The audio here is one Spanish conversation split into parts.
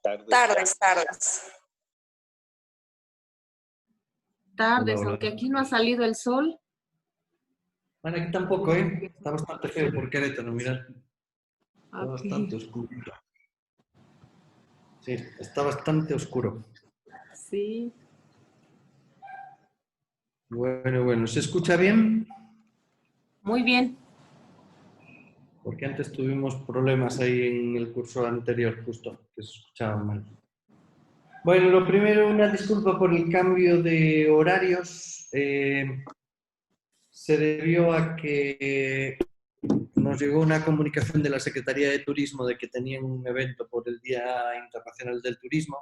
Tardes, tardes. Tardes, Hola, hola. aunque aquí no ha salido el sol. Bueno, aquí tampoco, ¿eh? Está bastante feo por Querétaro, mirad. Está Ok. bastante oscuro. Sí, está bastante oscuro. Sí. Bueno, ¿se escucha bien? Muy bien. Porque antes tuvimos problemas ahí en el curso anterior, justo, que se escuchaba mal. Bueno, lo primero, una disculpa por el cambio de horarios. Se debió a que nos llegó una comunicación de la Secretaría de Turismo de que tenían un evento por el Día Internacional del Turismo.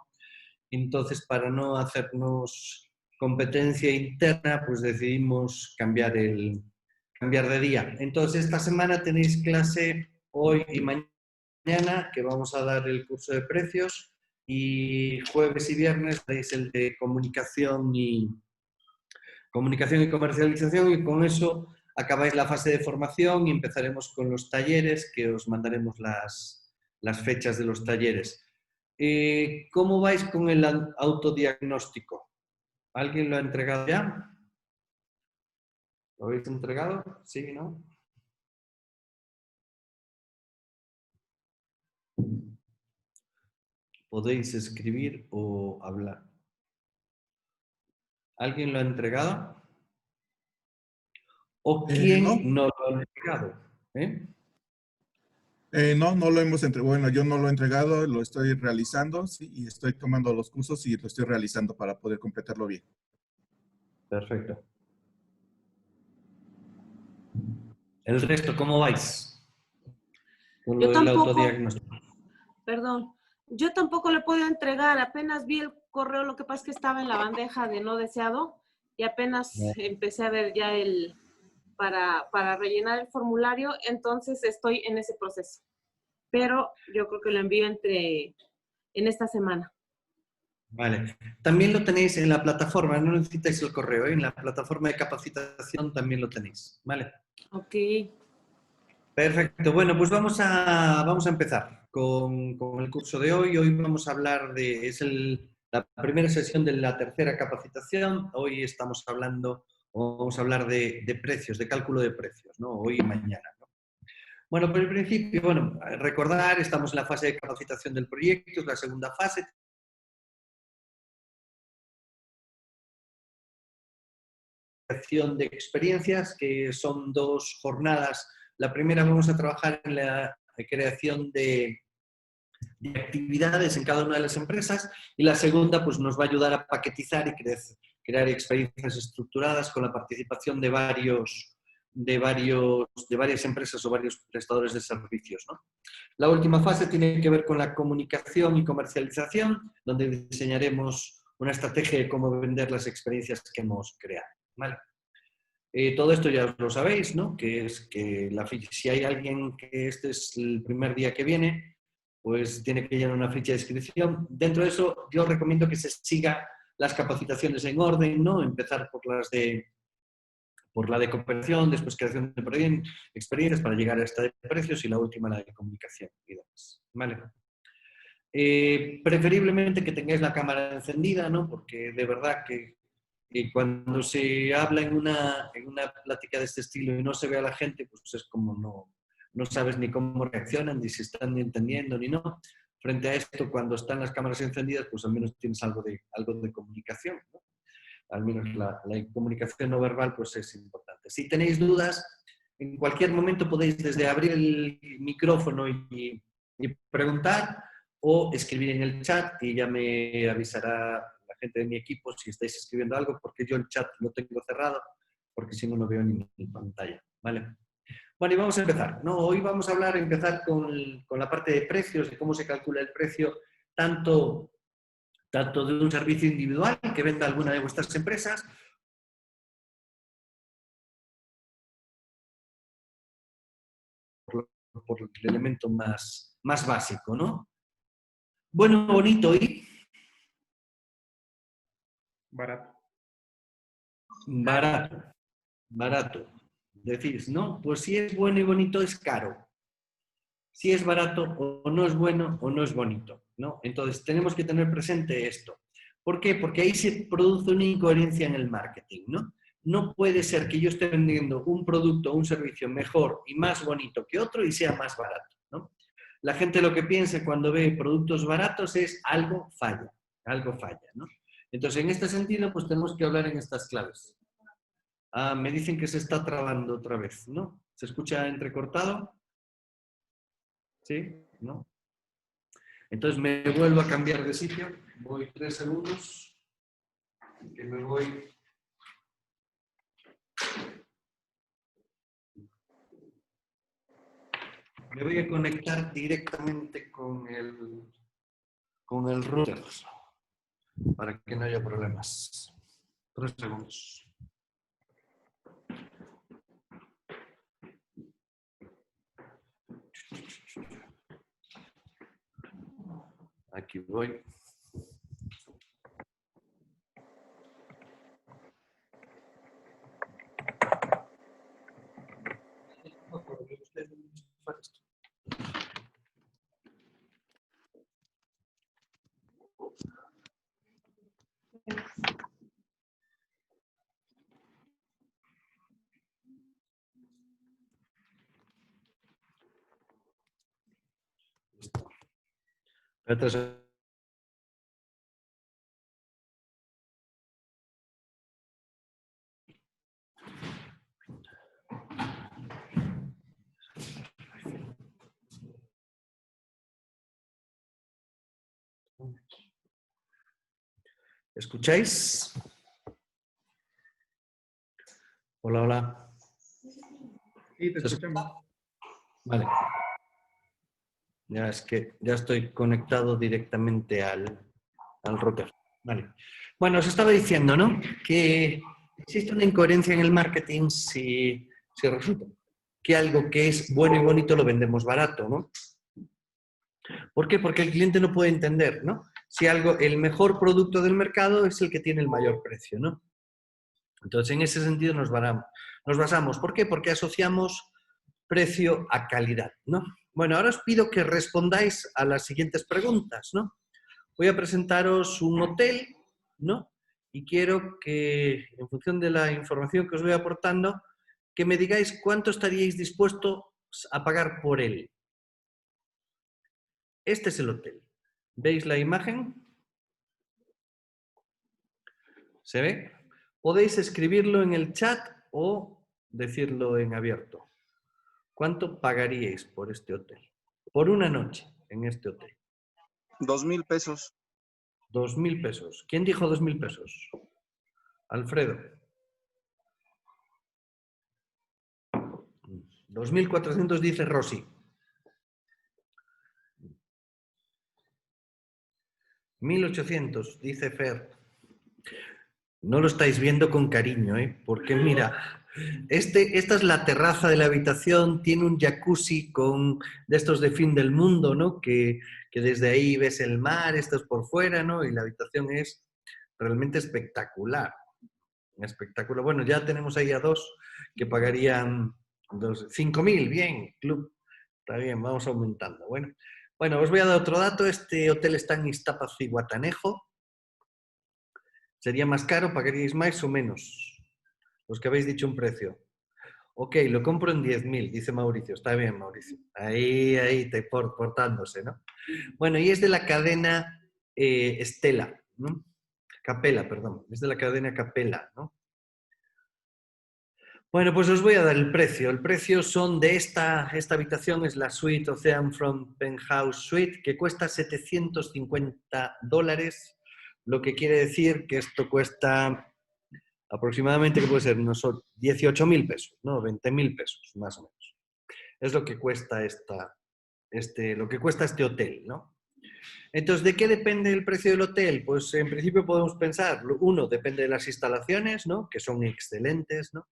Entonces, para no hacernos competencia interna, pues decidimos cambiar de día. Entonces, esta semana tenéis clase hoy y mañana, que vamos a dar el curso de precios, y jueves y viernes tenéis el de comunicación y comercialización, y con eso acabáis la fase de formación y empezaremos con los talleres, que os mandaremos las fechas de los talleres. ¿Cómo vais con el autodiagnóstico? ¿Alguien lo ha entregado ya? ¿Lo habéis entregado? ¿Sí, no? Podéis escribir o hablar. ¿Alguien lo ha entregado? ¿O quién no lo ha entregado? No lo hemos entregado. Bueno, yo no lo he entregado, lo estoy realizando, sí, y estoy tomando los cursos y lo estoy realizando para poder completarlo bien. Perfecto. ¿El resto cómo vais? Con lo Yo del tampoco, autodiagnóstico. perdón, yo tampoco le he podido entregar, apenas vi el correo, lo que pasa es que estaba en la bandeja de no deseado y apenas empecé a ver ya para rellenar el formulario, entonces estoy en ese proceso. Pero yo creo que lo envío en esta semana. Vale. También lo tenéis en la plataforma, no necesitáis el correo, ¿eh? En la plataforma de capacitación también lo tenéis. Vale. Ok. Perfecto. Bueno, pues vamos a empezar con el curso de hoy. Hoy vamos a hablar la primera sesión de la tercera capacitación. Hoy vamos a hablar de precios, de cálculo de precios, ¿no? Hoy y mañana, ¿no? Bueno, por el principio, recordar, estamos en la fase de capacitación del proyecto, es la segunda fase. De experiencias, que son 2 jornadas. La primera vamos a trabajar en la creación de actividades en cada una de las empresas, y la segunda pues nos va a ayudar a paquetizar y crear experiencias estructuradas con la participación de varias empresas o varios prestadores de servicios, ¿no? La última fase tiene que ver con la comunicación y comercialización, donde diseñaremos una estrategia de cómo vender las experiencias que hemos creado, ¿vale? Todo esto ya lo sabéis, ¿no? Que es que si hay alguien que este es el primer día que viene, pues tiene que llenar una ficha de inscripción. Dentro de eso, yo recomiendo que se siga las capacitaciones en orden, ¿no? Empezar por la de cooperación, después creación de experiencias para llegar a esta de precios, y la última la de comunicación y demás, ¿vale? Preferiblemente que tengáis la cámara encendida, ¿no? Porque de verdad que cuando se habla en una plática de este estilo y no se ve a la gente, pues es como no sabes ni cómo reaccionan, ni si están entendiendo, ni no. Frente a esto, cuando están las cámaras encendidas, pues al menos tienes algo de comunicación, ¿no? Al menos la comunicación no verbal, pues es importante. Si tenéis dudas, en cualquier momento podéis desde abrir el micrófono y preguntar, o escribir en el chat y ya me avisará la gente de mi equipo si estáis escribiendo algo, porque yo el chat lo tengo cerrado, porque si no, no veo ni mi pantalla, ¿vale? Bueno, y vamos a empezar, ¿no? Hoy vamos a empezar con la parte de precios, de cómo se calcula el precio, tanto de un servicio individual que venda alguna de vuestras empresas, por el elemento más básico, ¿no? Bueno, bonito y Barato. Barato. Decís, ¿no? Pues si es bueno y bonito es caro. Si es barato o no es bueno o no es bonito. ¿no? Entonces, tenemos que tener presente esto. ¿Por qué? Porque ahí se produce una incoherencia en el marketing, ¿no? No puede ser que yo esté vendiendo un producto o un servicio mejor y más bonito que otro y sea más barato, ¿no? La gente lo que piensa cuando ve productos baratos es algo falla, ¿no? Entonces, en este sentido, pues tenemos que hablar en estas claves. Ah, me dicen que se está trabando otra vez, ¿no? ¿Se escucha entrecortado? ¿Sí? ¿No? Entonces me vuelvo a cambiar de sitio. Voy 3 segundos. Que me voy. Me voy a conectar directamente con el router para que no haya problemas. 3 segundos. Aquí voy. ¿Escucháis? Hola, hola. Sí, te escuchamos. Vale. Ya es que ya estoy conectado directamente al router. Vale. Bueno, os estaba diciendo, ¿no? Que existe una incoherencia en el marketing si resulta que algo que es bueno y bonito lo vendemos barato, ¿no? ¿Por qué? Porque el cliente no puede entender, ¿no? Si el mejor producto del mercado es el que tiene el mayor precio, ¿no? Entonces, en ese sentido nos basamos. ¿Por qué? Porque asociamos precio a calidad, ¿no? Bueno, ahora os pido que respondáis a las siguientes preguntas, ¿no? Voy a presentaros un hotel, ¿no? Y quiero que, en función de la información que os voy aportando, que me digáis cuánto estaríais dispuestos a pagar por él. Este es el hotel. ¿Veis la imagen? ¿Se ve? Podéis escribirlo en el chat o decirlo en abierto. ¿Cuánto pagaríais por este hotel? Por una noche en este hotel. 2,000 pesos. 2.000 pesos. ¿Quién dijo 2.000 pesos? Alfredo. 2.400 dice Rosy. 1.800 dice Fer. No lo estáis viendo con cariño, ¿eh? Porque mira, esta es la terraza de la habitación, tiene un jacuzzi de estos de fin del mundo, ¿no? Que desde ahí ves el mar, estás por fuera, ¿no? Y la habitación es realmente espectacular. Espectacular. Bueno, ya tenemos ahí a 2 que pagarían 5.000, bien, club. Está bien, vamos aumentando. Bueno, os voy a dar otro dato. Este hotel está en Iztapacihuatanejo. ¿Sería más caro? ¿Pagaríais más o menos? Los que habéis dicho un precio. Ok, lo compro en 10.000, dice Mauricio. Está bien, Mauricio. Ahí, portándose, ¿no? Bueno, y es de la cadena Estela, ¿no? Capella, perdón. Es de la cadena Capella, ¿no? Bueno, pues os voy a dar el precio. El precio son de esta habitación, es la suite Oceanfront Penthouse Suite, que cuesta $750, lo que quiere decir que esto cuesta aproximadamente, que puede ser unos 18.000 pesos, ¿no? 20.000 pesos, más o menos. Es lo que cuesta lo que cuesta este hotel, ¿no? Entonces, ¿de qué depende el precio del hotel? Pues en principio podemos pensar, uno, depende de las instalaciones, ¿no? Que son excelentes, ¿no?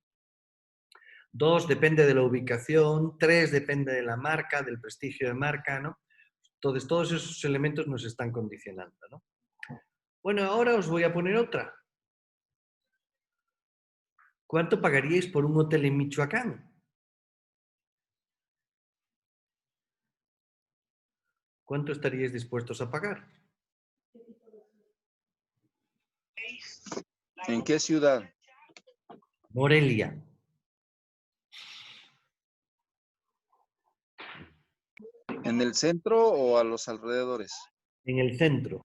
2, depende de la ubicación. 3, depende de la marca, del prestigio de marca, ¿no? Entonces, todos esos elementos nos están condicionando, ¿no? Bueno, ahora os voy a poner otra. ¿Cuánto pagaríais por un hotel en Michoacán? ¿Cuánto estaríais dispuestos a pagar? ¿En qué ciudad? Morelia. ¿En el centro o a los alrededores? En el centro.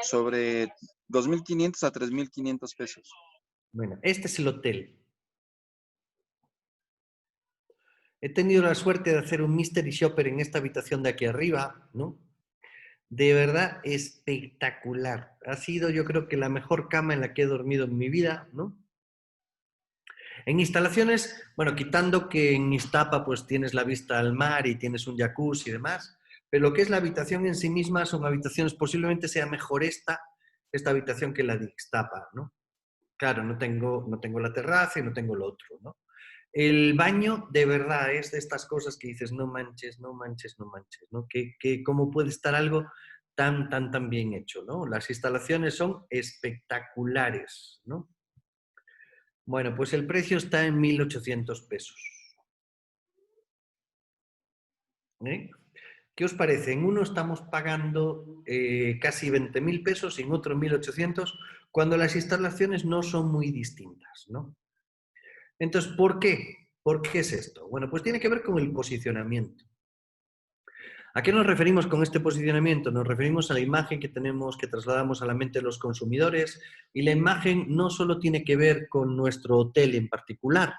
Sobre 2.500 a 3.500 pesos. Bueno, este es el hotel. He tenido la suerte de hacer un mystery shopper en esta habitación de aquí arriba, ¿no? De verdad espectacular. Ha sido, yo creo que la mejor cama en la que he dormido en mi vida, ¿no? En instalaciones, bueno, quitando que en Iztapa pues tienes la vista al mar y tienes un jacuzzi y demás, pero lo que es la habitación en sí misma son habitaciones, posiblemente sea mejor esta habitación que la de Iztapa, ¿no? Claro, no tengo la terraza y no tengo lo otro, ¿no? El baño, de verdad, es de estas cosas que dices, no manches, no manches, no manches, ¿no? ¿Cómo puede estar algo tan bien hecho, ¿no? Las instalaciones son espectaculares, ¿no? Bueno, pues el precio está en 1.800 pesos. ¿Eh? ¿Qué os parece? En uno estamos pagando casi 20.000 pesos y en otro 1.800, cuando las instalaciones no son muy distintas, ¿no? Entonces, ¿por qué? ¿Por qué es esto? Bueno, pues tiene que ver con el posicionamiento. ¿A qué nos referimos con este posicionamiento? Nos referimos a la imagen que tenemos, que trasladamos a la mente de los consumidores, y la imagen no solo tiene que ver con nuestro hotel en particular,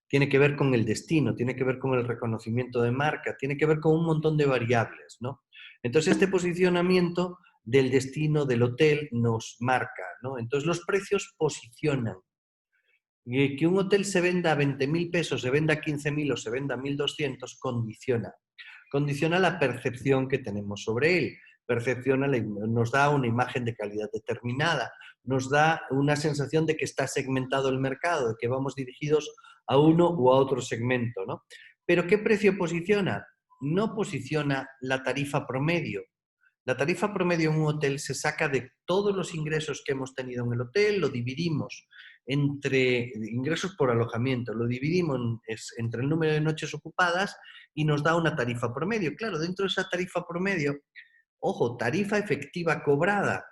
tiene que ver con el destino, tiene que ver con el reconocimiento de marca, tiene que ver con un montón de variables, ¿no? Entonces, este posicionamiento del destino del hotel nos marca, ¿no? Entonces, los precios posicionan. Que un hotel se venda a 20.000 pesos, se venda a 15.000 o se venda a 1.200, condiciona. Condiciona la percepción que tenemos sobre él. Nos da una imagen de calidad determinada, nos da una sensación de que está segmentado el mercado, de que vamos dirigidos a uno u a otro segmento, ¿no? Pero ¿qué precio posiciona? No posiciona la tarifa promedio. La tarifa promedio en un hotel se saca de todos los ingresos que hemos tenido en el hotel, lo dividimos entre ingresos por alojamiento, lo dividimos entre el número de noches ocupadas y nos da una tarifa promedio. Claro, dentro de esa tarifa promedio, ojo, tarifa efectiva cobrada,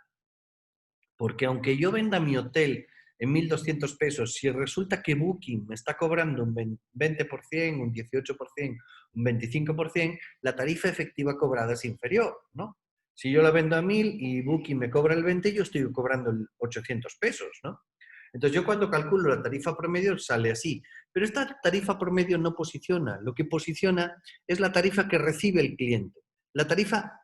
porque aunque yo venda mi hotel en 1.200 pesos, si resulta que Booking me está cobrando un 20%, un 18%, un 25%, la tarifa efectiva cobrada es inferior, ¿no? Si yo la vendo a 1.000 y Booking me cobra el 20, yo estoy cobrando 800 pesos, ¿no? Entonces yo cuando calculo la tarifa promedio sale así. Pero esta tarifa promedio no posiciona. Lo que posiciona es la tarifa que recibe el cliente. La tarifa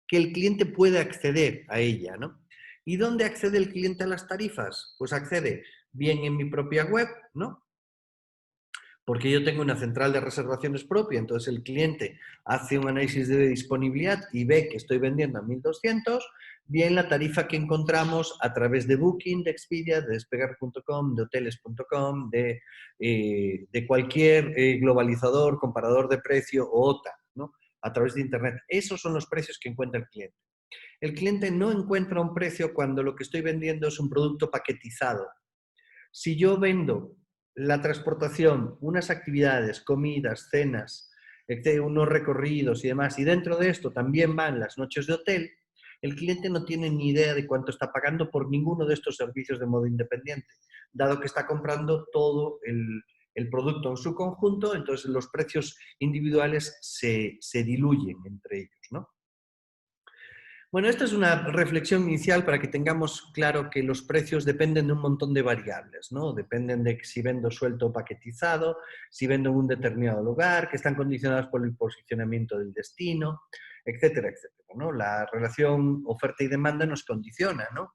que el cliente puede acceder a ella, ¿no? ¿Y dónde accede el cliente a las tarifas? Pues accede bien en mi propia web, ¿no? Porque yo tengo una central de reservaciones propia, entonces el cliente hace un análisis de disponibilidad y ve que estoy vendiendo a 1.200, bien la tarifa que encontramos a través de Booking, de Expedia, de Despegar.com, de Hoteles.com, de cualquier globalizador, comparador de precio o OTA, ¿no? A través de Internet. Esos son los precios que encuentra el cliente. El cliente no encuentra un precio cuando lo que estoy vendiendo es un producto paquetizado. Si yo vendo la transportación, unas actividades, comidas, cenas, unos recorridos y demás, y dentro de esto también van las noches de hotel, el cliente no tiene ni idea de cuánto está pagando por ninguno de estos servicios de modo independiente, dado que está comprando todo el producto en su conjunto, entonces los precios individuales se diluyen entre ellos, ¿no? Bueno, esta es una reflexión inicial para que tengamos claro que los precios dependen de un montón de variables, ¿no? Dependen de si vendo suelto o paquetizado, si vendo en un determinado lugar, que están condicionados por el posicionamiento del destino, etcétera, etcétera, ¿no? La relación oferta y demanda nos condiciona, ¿no?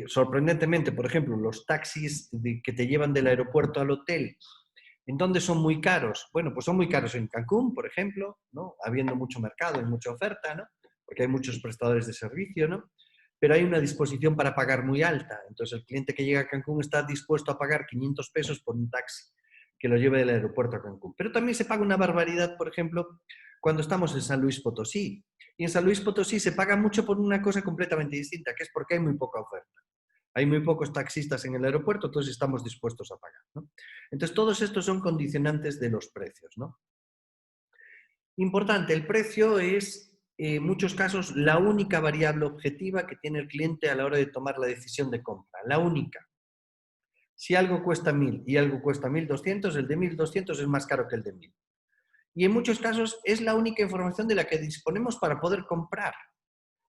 Sorprendentemente, por ejemplo, los taxis que te llevan del aeropuerto al hotel, ¿en dónde son muy caros? Bueno, pues son muy caros en Cancún, por ejemplo, ¿no? Habiendo mucho mercado y mucha oferta, ¿no? Porque hay muchos prestadores de servicio, ¿no? Pero hay una disposición para pagar muy alta. Entonces, el cliente que llega a Cancún está dispuesto a pagar 500 pesos por un taxi que lo lleve del aeropuerto a Cancún. Pero también se paga una barbaridad, por ejemplo, cuando estamos en San Luis Potosí. Y en San Luis Potosí se paga mucho por una cosa completamente distinta, que es porque hay muy poca oferta. Hay muy pocos taxistas en el aeropuerto, entonces estamos dispuestos a pagar, ¿no? Entonces, todos estos son condicionantes de los precios, ¿no? Importante, el precio es, en muchos casos, la única variable objetiva que tiene el cliente a la hora de tomar la decisión de compra. La única. Si algo cuesta 1.000 y algo cuesta 1.200, el de 1.200 es más caro que el de 1.000. Y en muchos casos es la única información de la que disponemos para poder comprar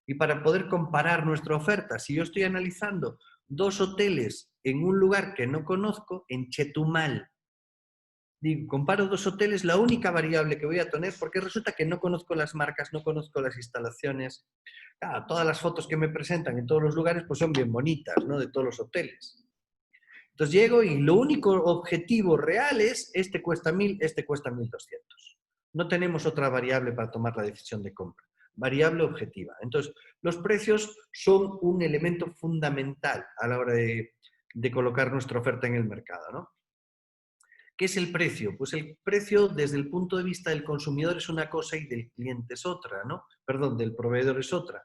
y para poder comparar nuestra oferta. Si yo estoy analizando 2 hoteles en un lugar que no conozco, en Chetumal, digo, comparo 2 hoteles, la única variable que voy a tener, porque resulta que no conozco las marcas, no conozco las instalaciones. Claro, todas las fotos que me presentan en todos los lugares pues son bien bonitas, ¿no? De todos los hoteles. Entonces llego y lo único objetivo real es este cuesta 1.000, este cuesta 1.200. No tenemos otra variable para tomar la decisión de compra. Variable objetiva. Entonces, los precios son un elemento fundamental a la hora de colocar nuestra oferta en el mercado, ¿no? ¿Qué es el precio? Pues el precio desde el punto de vista del consumidor es una cosa y del cliente es otra, ¿no? Perdón, del proveedor es otra.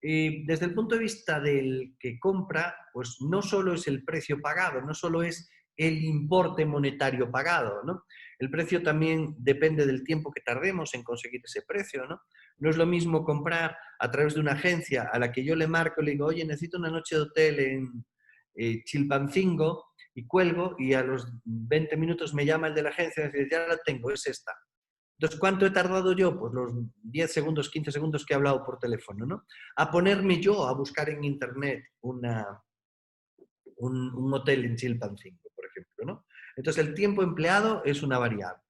Desde el punto de vista del que compra, pues no solo es el precio pagado, no solo es el importe monetario pagado, ¿no? El precio también depende del tiempo que tardemos en conseguir ese precio, ¿no? No es lo mismo comprar a través de una agencia a la que yo le marco y le digo, oye, necesito una noche de hotel en Chilpancingo, y cuelgo y a los 20 minutos me llama el de la agencia y dice, ya la tengo, es esta. Entonces, ¿cuánto he tardado yo? Pues los 10 segundos, 15 segundos que he hablado por teléfono, ¿no? A ponerme yo a buscar en internet un hotel en Chilpancingo, por ejemplo, ¿no? Entonces, el tiempo empleado es una variable.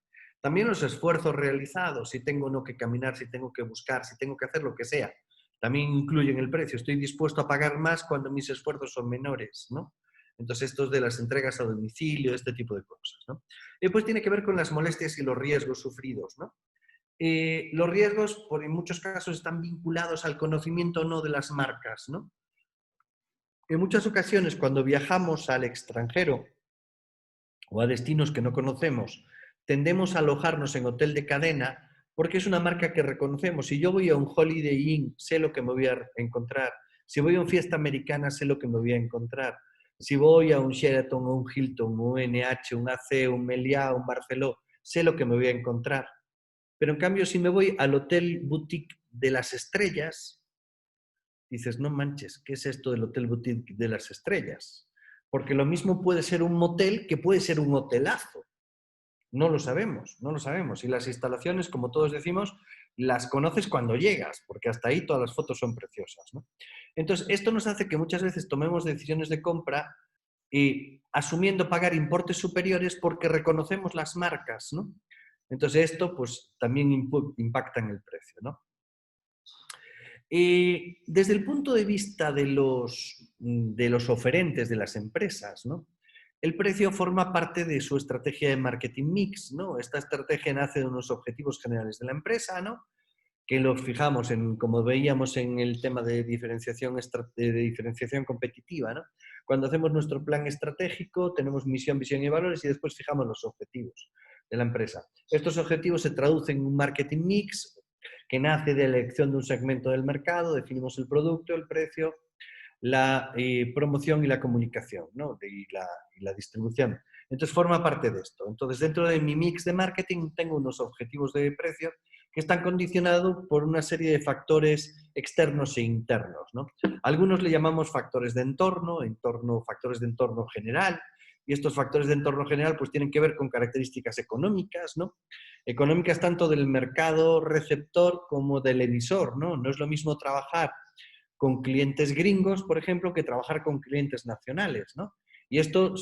También los esfuerzos realizados, si tengo no que caminar, si tengo que buscar, si tengo que hacer lo que sea, también incluyen el precio. Estoy dispuesto a pagar más cuando mis esfuerzos son menores, ¿no? Entonces, estos de las entregas a domicilio, este tipo de cosas, ¿no? Pues tiene que ver con las molestias y los riesgos sufridos, ¿no? Los riesgos, en muchos casos, están vinculados al conocimiento o no de las marcas, ¿no? En muchas ocasiones, cuando viajamos al extranjero o a destinos que no conocemos, tendemos a alojarnos en hotel de cadena porque es una marca que reconocemos. Si yo voy a un Holiday Inn, sé lo que me voy a encontrar. Si voy a una fiesta americana, sé lo que me voy a encontrar. Si voy a un Sheraton, un Hilton, un NH, un AC, un Meliá, un Barceló, sé lo que me voy a encontrar. Pero en cambio, si me voy al hotel boutique de las estrellas, dices, no manches, ¿qué es esto del hotel boutique de las estrellas? Porque lo mismo puede ser un motel que puede ser un hotelazo. No lo sabemos, no lo sabemos. Y las instalaciones, como todos decimos, las conoces cuando llegas, porque hasta ahí todas las fotos son preciosas, ¿no? Entonces, esto nos hace que muchas veces tomemos decisiones de compra asumiendo pagar importes superiores porque reconocemos las marcas, ¿no? Entonces, esto pues también impacta en el precio, ¿no? Desde el punto de vista de los oferentes de las empresas, ¿no? El precio forma parte de su estrategia de marketing mix, ¿no? Esta estrategia nace de unos objetivos generales de la empresa, ¿no? Que los fijamos en, como veíamos en el tema de diferenciación competitiva, ¿no? Cuando hacemos nuestro plan estratégico, tenemos misión, visión y valores y después fijamos los objetivos de la empresa. Estos objetivos se traducen en un marketing mix que nace de la elección de un segmento del mercado, definimos el producto, el precio, la promoción y la comunicación, ¿no? y la distribución. Entonces forma parte de esto. Entonces dentro de mi mix de marketing tengo unos objetivos de precio que están condicionados por una serie de factores externos e internos, ¿no? Algunos le llamamos factores de entorno, factores de entorno general, y estos factores de entorno general pues tienen que ver con características económicas, ¿no? Económicas tanto del mercado receptor como del emisor, ¿no? No es lo mismo trabajar con clientes gringos, por ejemplo, que trabajar con clientes nacionales, ¿no? Y esto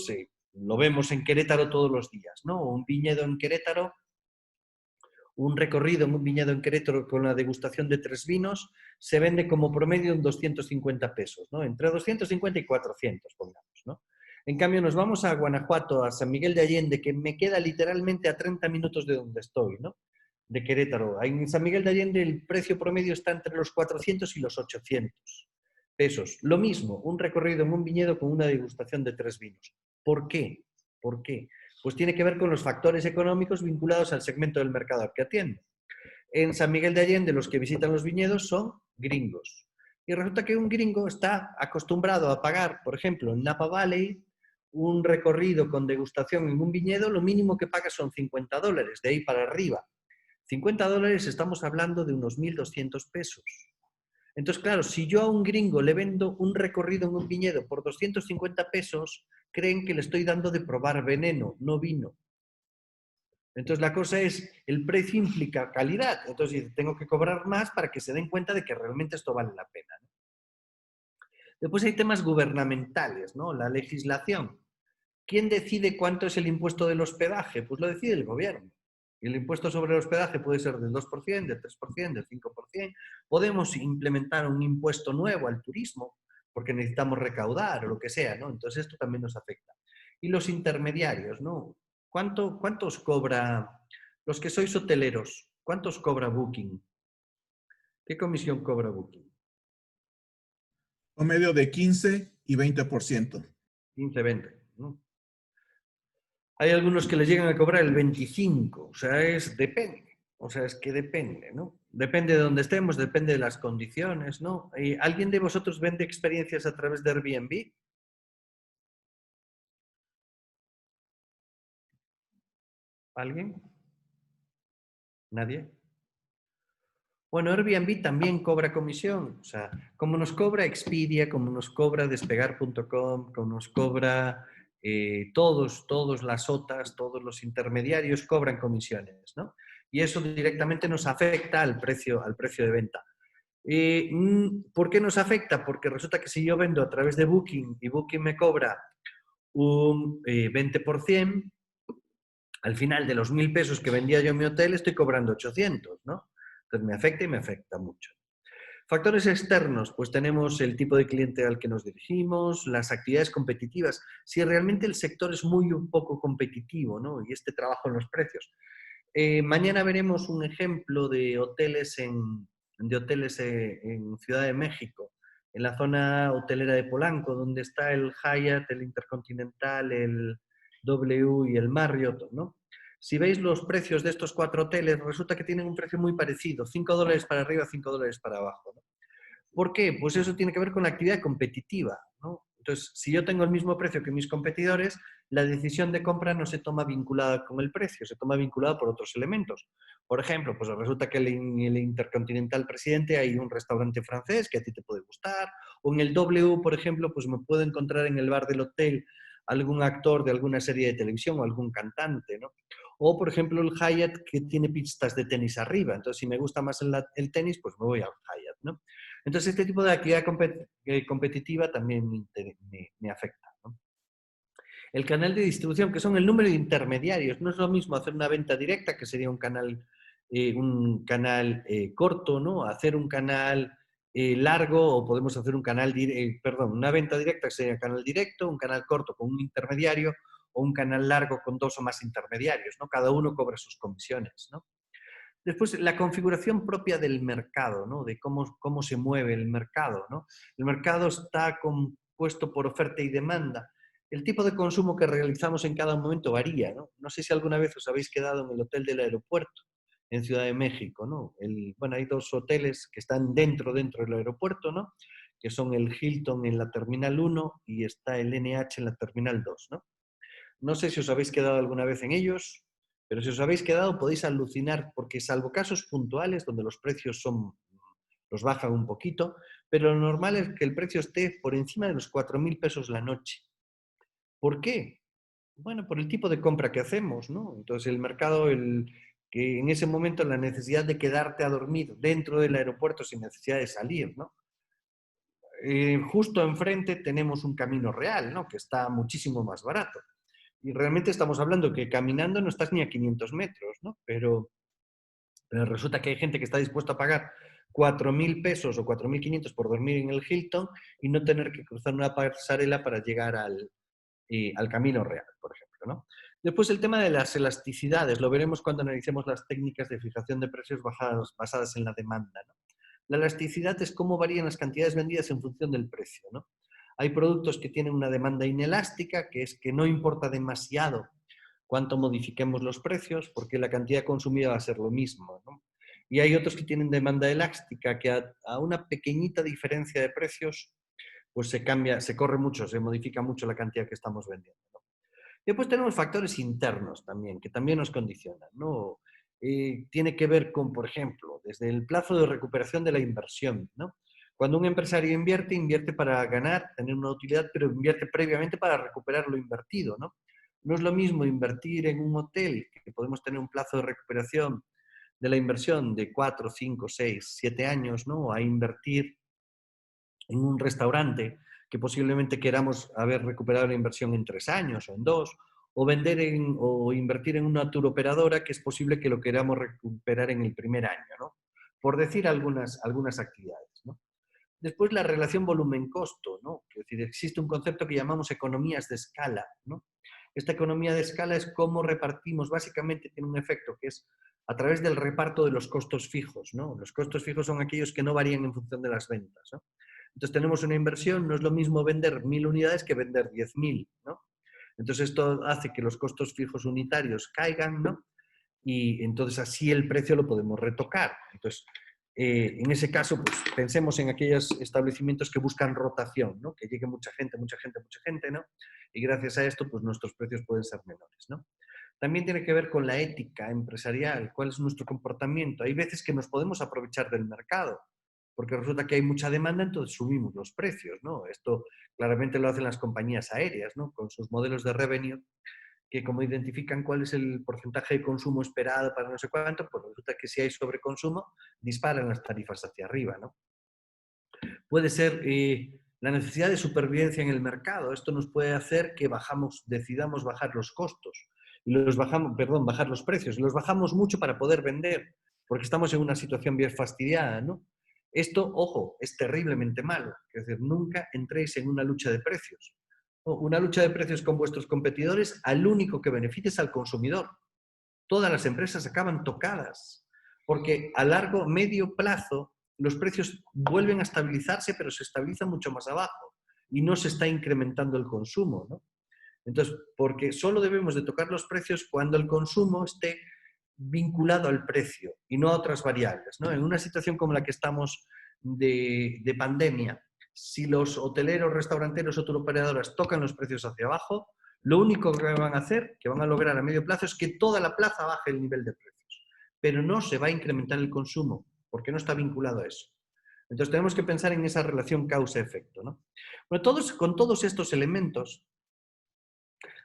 lo vemos en Querétaro todos los días, ¿no? Un viñedo en Querétaro, un recorrido en un viñedo en Querétaro con la degustación de 3 vinos se vende como promedio en 250 pesos, ¿no? Entre 250 y 400, pongamos, ¿no? En cambio, nos vamos a Guanajuato, a San Miguel de Allende, que me queda literalmente a 30 minutos de donde estoy, ¿no? De Querétaro. En San Miguel de Allende el precio promedio está entre los 400 y los 800 pesos. Lo mismo, un recorrido en un viñedo con una degustación de 3 vinos. ¿Por qué? ¿Por qué? Pues tiene que ver con los factores económicos vinculados al segmento del mercado al que atiende. En San Miguel de Allende los que visitan los viñedos son gringos. Y resulta que un gringo está acostumbrado a pagar, por ejemplo, en Napa Valley, un recorrido con degustación en un viñedo, lo mínimo que paga son $50, de ahí para arriba. $50 estamos hablando de unos 1.200 pesos. Entonces, claro, si yo a un gringo le vendo un recorrido en un viñedo por 250 pesos, creen que le estoy dando de probar veneno, no vino. Entonces, la cosa es, el precio implica calidad. Entonces, tengo que cobrar más para que se den cuenta de que realmente esto vale la pena, ¿no? Después hay temas gubernamentales, ¿no? La legislación. ¿Quién decide cuánto es el impuesto del hospedaje? Pues lo decide el gobierno. Y el impuesto sobre el hospedaje puede ser del 2%, del 3%, del 5%. Podemos implementar un impuesto nuevo al turismo porque necesitamos recaudar o lo que sea, ¿no? Entonces esto también nos afecta. Y los intermediarios, ¿no? ¿Cuántos cobra, los que sois hoteleros, cuántos cobra Booking? ¿Qué comisión cobra Booking? Promedio de 15 y 20%. 15, 20, ¿no? Hay algunos que les llegan a cobrar el 25, o sea, depende, o sea, es que depende, ¿no? Depende de dónde estemos, depende de las condiciones, ¿no? ¿Alguien de vosotros vende experiencias a través de Airbnb? ¿Alguien? ¿Nadie? Bueno, Airbnb también cobra comisión, o sea, como nos cobra Expedia, como nos cobra Despegar.com, como nos cobra todos las OTAs, todos los intermediarios cobran comisiones, ¿no? Y eso directamente nos afecta al precio de venta. ¿Por qué nos afecta? Porque resulta que si yo vendo a través de Booking y Booking me cobra un 20%, al final de los 1.000 pesos que vendía yo en mi hotel estoy cobrando 800, ¿no? Entonces me afecta y me afecta mucho. Factores externos, pues tenemos el tipo de cliente al que nos dirigimos, las actividades competitivas, si realmente el sector es muy un poco competitivo, ¿no? Y este trabajo en los precios. Mañana veremos un ejemplo de hoteles en Ciudad de México, en la zona hotelera de Polanco, donde está el Hyatt, el Intercontinental, el W y el Marriott, ¿no? Si veis los precios de estos 4 hoteles, resulta que tienen un precio muy parecido, $5 para arriba, $5 para abajo, ¿no? ¿Por qué? Pues eso tiene que ver con la actividad competitiva, ¿no? Entonces, si yo tengo el mismo precio que mis competidores, la decisión de compra no se toma vinculada con el precio, se toma vinculada por otros elementos. Por ejemplo, pues resulta que en el Intercontinental Presidente hay un restaurante francés que a ti te puede gustar, o en el W, por ejemplo, pues me puedo encontrar en el bar del hotel algún actor de alguna serie de televisión o algún cantante, ¿no? O, por ejemplo, el Hyatt que tiene pistas de tenis arriba. Entonces, si me gusta más el tenis, pues me voy al Hyatt, ¿no? Entonces, este tipo de actividad competitiva también me afecta, ¿no? El canal de distribución, que son el número de intermediarios. No es lo mismo hacer una venta directa, que sería un canal corto, ¿no? Hacer un canal largo, o podemos hacer un canal, una venta directa que sería canal directo, un canal corto con un intermediario, o un canal largo con 2 o más intermediarios, ¿no? Cada uno cobra sus comisiones, ¿no? Después, la configuración propia del mercado, ¿no? De cómo se mueve el mercado, ¿no? El mercado está compuesto por oferta y demanda. El tipo de consumo que realizamos en cada momento varía, ¿no? No sé si alguna vez os habéis quedado en el hotel del aeropuerto, en Ciudad de México, ¿no? Bueno, hay 2 hoteles que están dentro del aeropuerto, ¿no? Que son el Hilton en la Terminal 1 y está el NH en la Terminal 2, ¿no? No sé si os habéis quedado alguna vez en ellos, pero si os habéis quedado podéis alucinar, porque salvo casos puntuales donde los precios los bajan un poquito, pero lo normal es que el precio esté por encima de los 4.000 pesos la noche. ¿Por qué? Bueno, por el tipo de compra que hacemos, ¿no? Entonces el mercado, que en ese momento la necesidad de quedarte a dormir dentro del aeropuerto sin necesidad de salir, ¿no? Justo enfrente tenemos un Camino Real, ¿no? Que está muchísimo más barato. Y realmente estamos hablando que caminando no estás ni a 500 metros, ¿no? Pero resulta que hay gente que está dispuesta a pagar 4.000 pesos o 4.500 por dormir en el Hilton y no tener que cruzar una pasarela para llegar al Camino Real, por ejemplo, ¿no? Después el tema de las elasticidades, lo veremos cuando analicemos las técnicas de fijación de precios basadas en la demanda, ¿no? La elasticidad es cómo varían las cantidades vendidas en función del precio, ¿no? Hay productos que tienen una demanda inelástica, que es que no importa demasiado cuánto modifiquemos los precios, porque la cantidad consumida va a ser lo mismo, ¿no? Y hay otros que tienen demanda elástica, que a una pequeñita diferencia de precios, pues se corre mucho, se modifica mucho la cantidad que estamos vendiendo, ¿no? Después tenemos factores internos también, que también nos condicionan, ¿no? tiene que ver con, por ejemplo, desde el plazo de recuperación de la inversión, ¿no? Cuando un empresario invierte, invierte para ganar, tener una utilidad, pero invierte previamente para recuperar lo invertido, ¿no? No es lo mismo invertir en un hotel, que podemos tener un plazo de recuperación de la inversión de 4, 5, 6, 7 años, ¿no? A invertir en un restaurante que posiblemente queramos haber recuperado la inversión en 3 años o en 2, o o invertir en una touroperadora que es posible que lo queramos recuperar en el primer año, ¿no? Por decir algunas actividades, ¿no? Después la relación volumen-costo, ¿no? Es decir, existe un concepto que llamamos economías de escala, ¿no? Esta economía de escala es cómo repartimos, básicamente tiene un efecto que es a través del reparto de los costos fijos, ¿no? Los costos fijos son aquellos que no varían en función de las ventas, ¿no? Entonces tenemos una inversión, no es lo mismo vender 1000 unidades que vender 10.000, ¿no? Entonces esto hace que los costos fijos unitarios caigan, ¿no? Y entonces así el precio lo podemos retocar. Entonces, en ese caso, pues pensemos en aquellos establecimientos que buscan rotación, ¿no? Que llegue mucha gente, ¿no? Y gracias a esto, pues nuestros precios pueden ser menores, ¿no? También tiene que ver con la ética empresarial, cuál es nuestro comportamiento. Hay veces que nos podemos aprovechar del mercado, porque resulta que hay mucha demanda, entonces subimos los precios, ¿no? Esto claramente lo hacen las compañías aéreas, ¿no? Con sus modelos de revenue, que como identifican cuál es el porcentaje de consumo esperado para no sé cuánto, pues resulta que si hay sobreconsumo, disparan las tarifas hacia arriba, ¿no? Puede ser la necesidad de supervivencia en el mercado. Esto nos puede hacer que decidamos bajar los costos, y bajar los precios, y los bajamos mucho para poder vender, porque estamos en una situación bien fastidiada, ¿no? Esto, ojo, es terriblemente malo. Es decir, nunca entréis en una lucha de precios. Una lucha de precios con vuestros competidores, al único que beneficia es al consumidor. Todas las empresas acaban tocadas, porque a medio plazo, los precios vuelven a estabilizarse, pero se estabilizan mucho más abajo y no se está incrementando el consumo, ¿no? Entonces, porque solo debemos de tocar los precios cuando el consumo esté vinculado al precio y no a otras variables, ¿no? En una situación como la que estamos de pandemia, si los hoteleros, restauranteros o touroperadoras tocan los precios hacia abajo, lo único que van a hacer, que van a lograr a medio plazo, es que toda la plaza baje el nivel de precios. Pero no se va a incrementar el consumo, porque no está vinculado a eso. Entonces tenemos que pensar en esa relación causa-efecto, ¿no? Bueno, con todos estos elementos,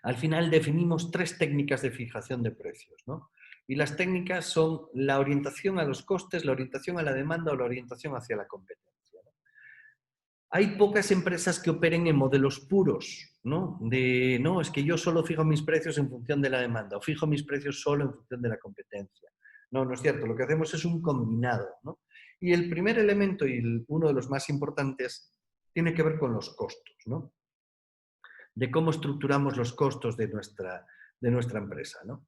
al final definimos 3 técnicas de fijación de precios, ¿no? Y las técnicas son la orientación a los costes, la orientación a la demanda o la orientación hacia la competencia, ¿no? Hay pocas empresas que operen en modelos puros, ¿no? No, es que yo solo fijo mis precios en función de la demanda o fijo mis precios solo en función de la competencia. No, no es cierto. Lo que hacemos es un combinado, ¿no? Y el primer elemento y uno de los más importantes tiene que ver con los costos, ¿no? De cómo estructuramos los costos de nuestra empresa, ¿no?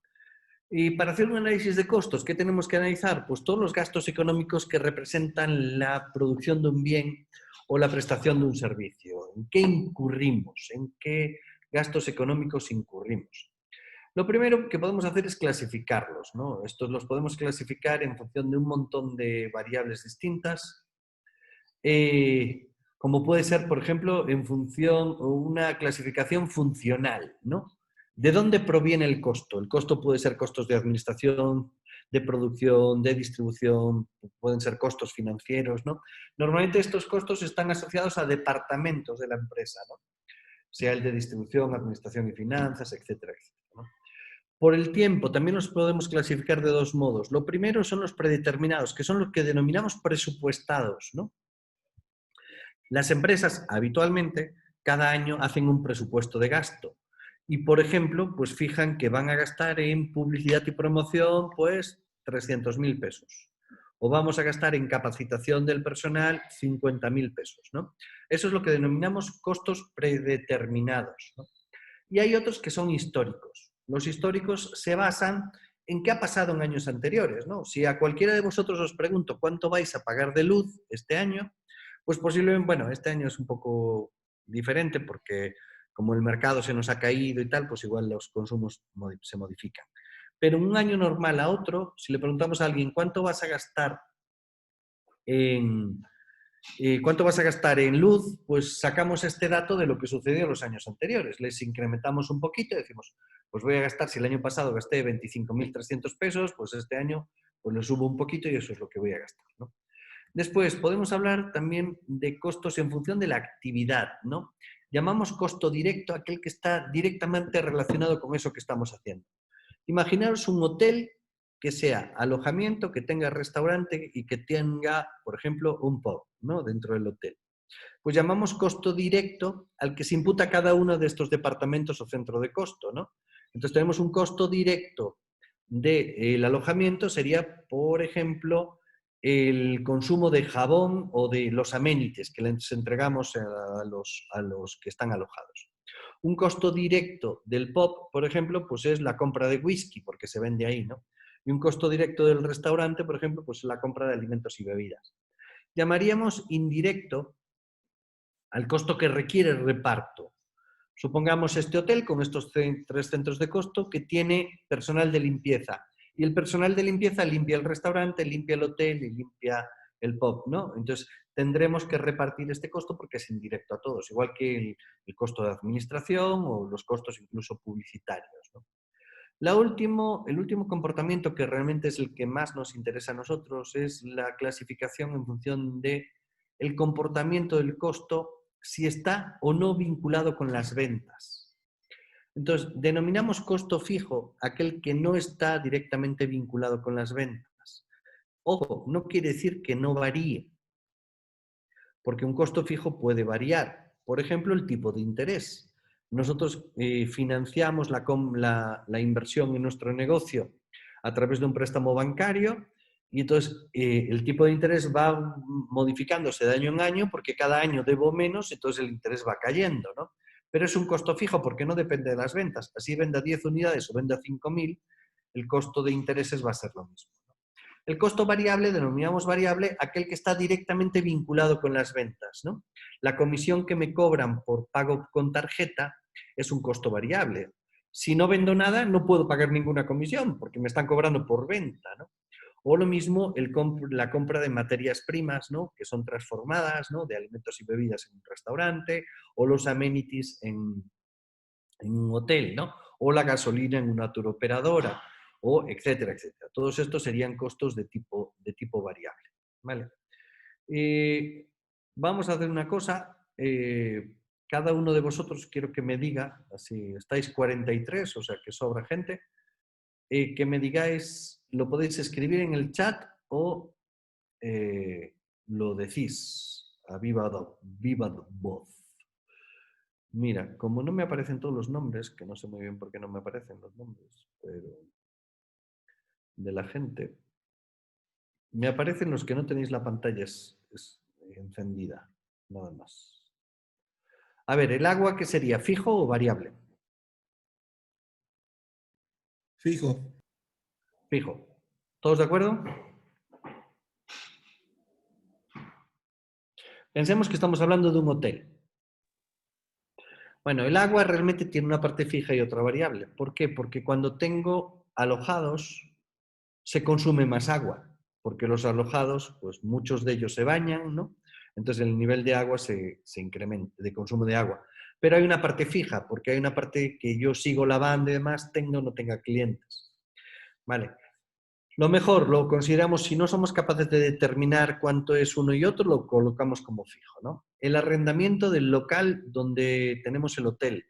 Y para hacer un análisis de costos, ¿qué tenemos que analizar? Pues todos los gastos económicos que representan la producción de un bien o la prestación de un servicio. ¿En qué incurrimos? ¿En qué gastos económicos incurrimos? Lo primero que podemos hacer es clasificarlos, ¿no? Estos los podemos clasificar en función de un montón de variables distintas, como puede ser, por ejemplo, en función o una clasificación funcional, ¿no? ¿De dónde proviene el costo? El costo puede ser costos de administración, de producción, de distribución, pueden ser costos financieros, ¿no? Normalmente estos costos están asociados a departamentos de la empresa, ¿no? Sea el de distribución, administración y finanzas, etcétera, etcétera, ¿no? Por el tiempo, también los podemos clasificar de 2 modos. Lo primero son los predeterminados, que son los que denominamos presupuestados, ¿no? Las empresas habitualmente cada año hacen un presupuesto de gasto y, por ejemplo, pues fijan que van a gastar en publicidad y promoción pues 300.000 pesos o vamos a gastar en capacitación del personal 50.000 pesos, ¿no? Eso es lo que denominamos costos predeterminados, ¿no? Y hay otros que son históricos. Los históricos se basan en qué ha pasado en años anteriores, ¿no? Si a cualquiera de vosotros os pregunto cuánto vais a pagar de luz este año, pues posiblemente, bueno, este año es un poco diferente porque como el mercado se nos ha caído y tal, pues igual los consumos se modifican. Pero un año normal a otro, si le preguntamos a alguien cuánto vas a gastar en ¿Cuánto vas a gastar en luz? Pues sacamos este dato de lo que sucedió en los años anteriores. Les incrementamos un poquito y decimos, pues voy a gastar, si el año pasado gasté 25.300 pesos, pues este año pues le subo un poquito y eso es lo que voy a gastar, ¿no? Después, podemos hablar también de costos en función de la actividad, ¿no? Llamamos costo directo aquel que está directamente relacionado con eso que estamos haciendo. Imaginaros un hotel que sea alojamiento, que tenga restaurante y que tenga, por ejemplo, un pub, ¿no? Dentro del hotel. Pues llamamos costo directo al que se imputa cada uno de estos departamentos o centro de costo, ¿no? Entonces tenemos un costo directo del alojamiento, sería, por ejemplo, el consumo de jabón o de los amenities que les entregamos a los que están alojados. Un costo directo del pub, por ejemplo, pues es la compra de whisky, porque se vende ahí, ¿no? Y un costo directo del restaurante, por ejemplo, pues es la compra de alimentos y bebidas. Llamaríamos indirecto al costo que requiere el reparto. Supongamos este hotel con estos 3 centros de costo que tiene personal de limpieza. Y el personal de limpieza limpia el restaurante, limpia el hotel y limpia el pub, ¿no? Entonces tendremos que repartir este costo porque es indirecto a todos, igual que el costo de administración o los costos incluso publicitarios, ¿no? El último comportamiento que realmente es el que más nos interesa a nosotros es la clasificación en función de el comportamiento del costo, si está o no vinculado con las ventas. Entonces, denominamos costo fijo aquel que no está directamente vinculado con las ventas. Ojo, no quiere decir que no varíe, porque un costo fijo puede variar. Por ejemplo, el tipo de interés. Nosotros financiamos la inversión en nuestro negocio a través de un préstamo bancario y entonces el tipo de interés va modificándose de año en año porque cada año debo menos, entonces el interés va cayendo, ¿no? Pero es un costo fijo porque no depende de las ventas. Así venda 10 unidades o venda 5.000, el costo de intereses va a ser lo mismo. El costo variable, denominamos variable aquel que está directamente vinculado con las ventas, ¿no? La comisión que me cobran por pago con tarjeta es un costo variable. Si no vendo nada, no puedo pagar ninguna comisión porque me están cobrando por venta, ¿no? O lo mismo la compra de materias primas, ¿no? Que son transformadas, ¿no? De alimentos y bebidas en un restaurante, o los amenities en un hotel, ¿no? O la gasolina en una turoperadora, o etcétera, etcétera. Todos estos serían costos de tipo variable, ¿vale? Vamos a hacer una cosa. Cada uno de vosotros quiero que me diga, así estáis 43, o sea que sobra gente, que me digáis, lo podéis escribir en el chat o lo decís a viva voz. Mira, como no me aparecen todos los nombres, que no sé muy bien por qué no me aparecen los nombres, pero de la gente, me aparecen los que no tenéis la pantalla encendida, nada más. A ver, ¿el agua qué sería? ¿Fijo o variable? Fijo. Fijo. ¿Todos de acuerdo? Pensemos que estamos hablando de un hotel. Bueno, el agua realmente tiene una parte fija y otra variable. ¿Por qué? Porque cuando tengo alojados se consume más agua, porque los alojados, pues muchos de ellos se bañan, ¿no? Entonces el nivel de agua se incrementa, de consumo de agua. Pero hay una parte fija, porque hay una parte que yo sigo lavando y demás, tenga o no tenga clientes. Vale. Lo mejor, lo consideramos, si no somos capaces de determinar cuánto es uno y otro, lo colocamos como fijo, ¿no? El arrendamiento del local donde tenemos el hotel.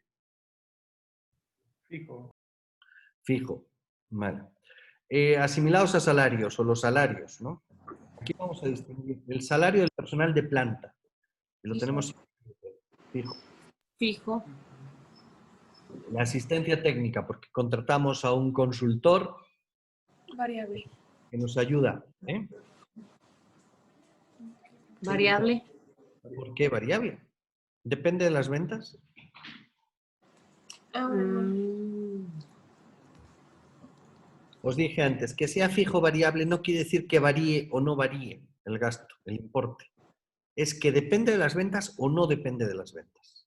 Fijo. Fijo, vale. Asimilados a salarios o los salarios, ¿no? Aquí vamos a distinguir el salario del personal de planta. Que lo tenemos fijo. Fijo. La asistencia técnica, porque contratamos a un consultor Variable. que nos ayuda. Variable. ¿Por qué variable? ¿Depende de las ventas? Os dije antes, que sea fijo o variable no quiere decir que varíe o no varíe el gasto, el importe. Es que depende de las ventas o no depende de las ventas.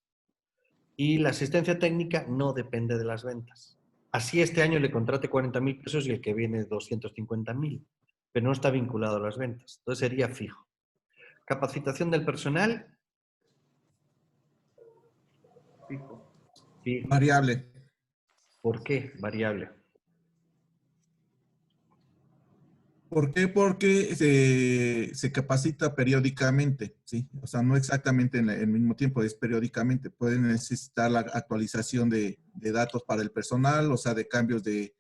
Y la asistencia técnica no depende de las ventas. Así este año le contrate 40.000 pesos y el que viene 250.000, pero no está vinculado a las ventas. Entonces sería fijo. Capacitación del personal. Fijo. Fijo. Variable. ¿Por qué variable? ¿Por qué? Porque se capacita periódicamente, ¿sí? O sea, no exactamente en el mismo tiempo, es periódicamente. Pueden necesitar la actualización de datos para el personal, o sea, de cambios de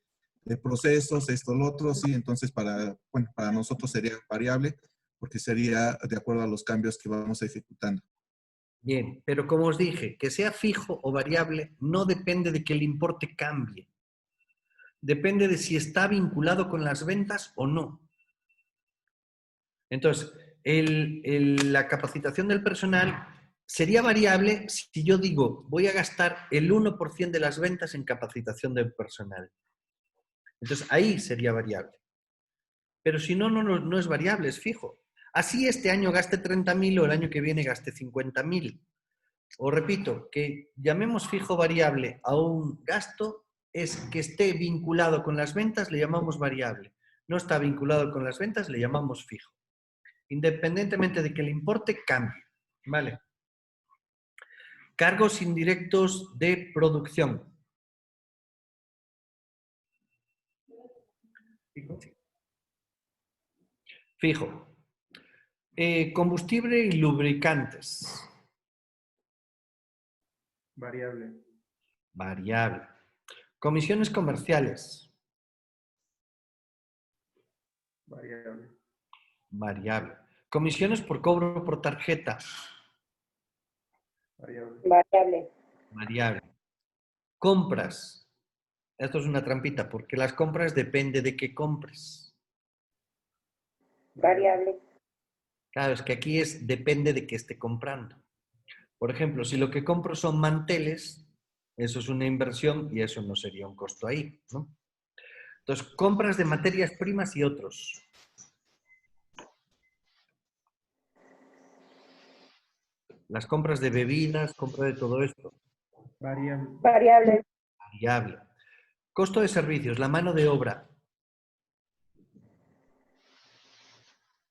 procesos, esto, lo otro, sí. Entonces, bueno, para nosotros sería variable, porque sería de acuerdo a los cambios que vamos ejecutando. Bien, pero como os dije, que sea fijo o variable no depende de que el importe cambie. Depende de si está vinculado con las ventas o no. Entonces, la capacitación del personal sería variable si yo digo, voy a gastar el 1% de las ventas en capacitación del personal. Entonces, ahí sería variable. Pero si no, no es variable, es fijo. Así este año gaste 30.000 o el año que viene gaste 50.000. Os repito, que llamemos fijo variable a un gasto es que esté vinculado con las ventas, le llamamos variable. No está vinculado con las ventas, le llamamos fijo. Independientemente de que el importe cambie. ¿Vale? Cargos indirectos de producción. Fijo. Combustible y lubricantes. Variable. Variable. Comisiones comerciales. Variable. Variable. Comisiones por cobro por tarjeta. Variable. Variable. Variable. Compras. Esto es una trampita, porque las compras depende de qué compres. Variable. Claro, es que aquí depende de qué esté comprando. Por ejemplo, si lo que compro son manteles, eso es una inversión y eso no sería un costo ahí, ¿no? Entonces, compras de materias primas y otros. Las compras de bebidas, compra de todo esto. Variable. Variable. Variable. Costo de servicios, la mano de obra.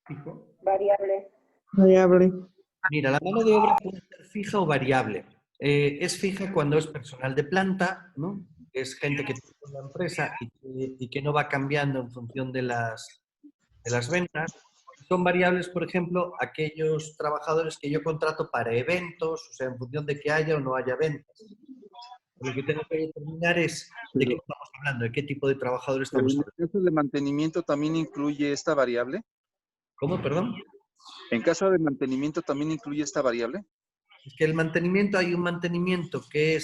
Fijo. Variable. Variable. Mira, la mano de obra puede ser fija o variable. Es fija cuando es personal de planta, ¿no? Es gente que tiene una empresa y que no va cambiando en función de las ventas. Son variables, por ejemplo, aquellos trabajadores que yo contrato para eventos, o sea, en función de que haya o no haya ventas. Lo que tengo que determinar es de qué estamos hablando, de qué tipo de trabajador Pero estamos en hablando. el caso de mantenimiento también incluye esta variable. ¿Cómo, perdón? En caso de mantenimiento también incluye esta variable. Es que el mantenimiento, hay un mantenimiento que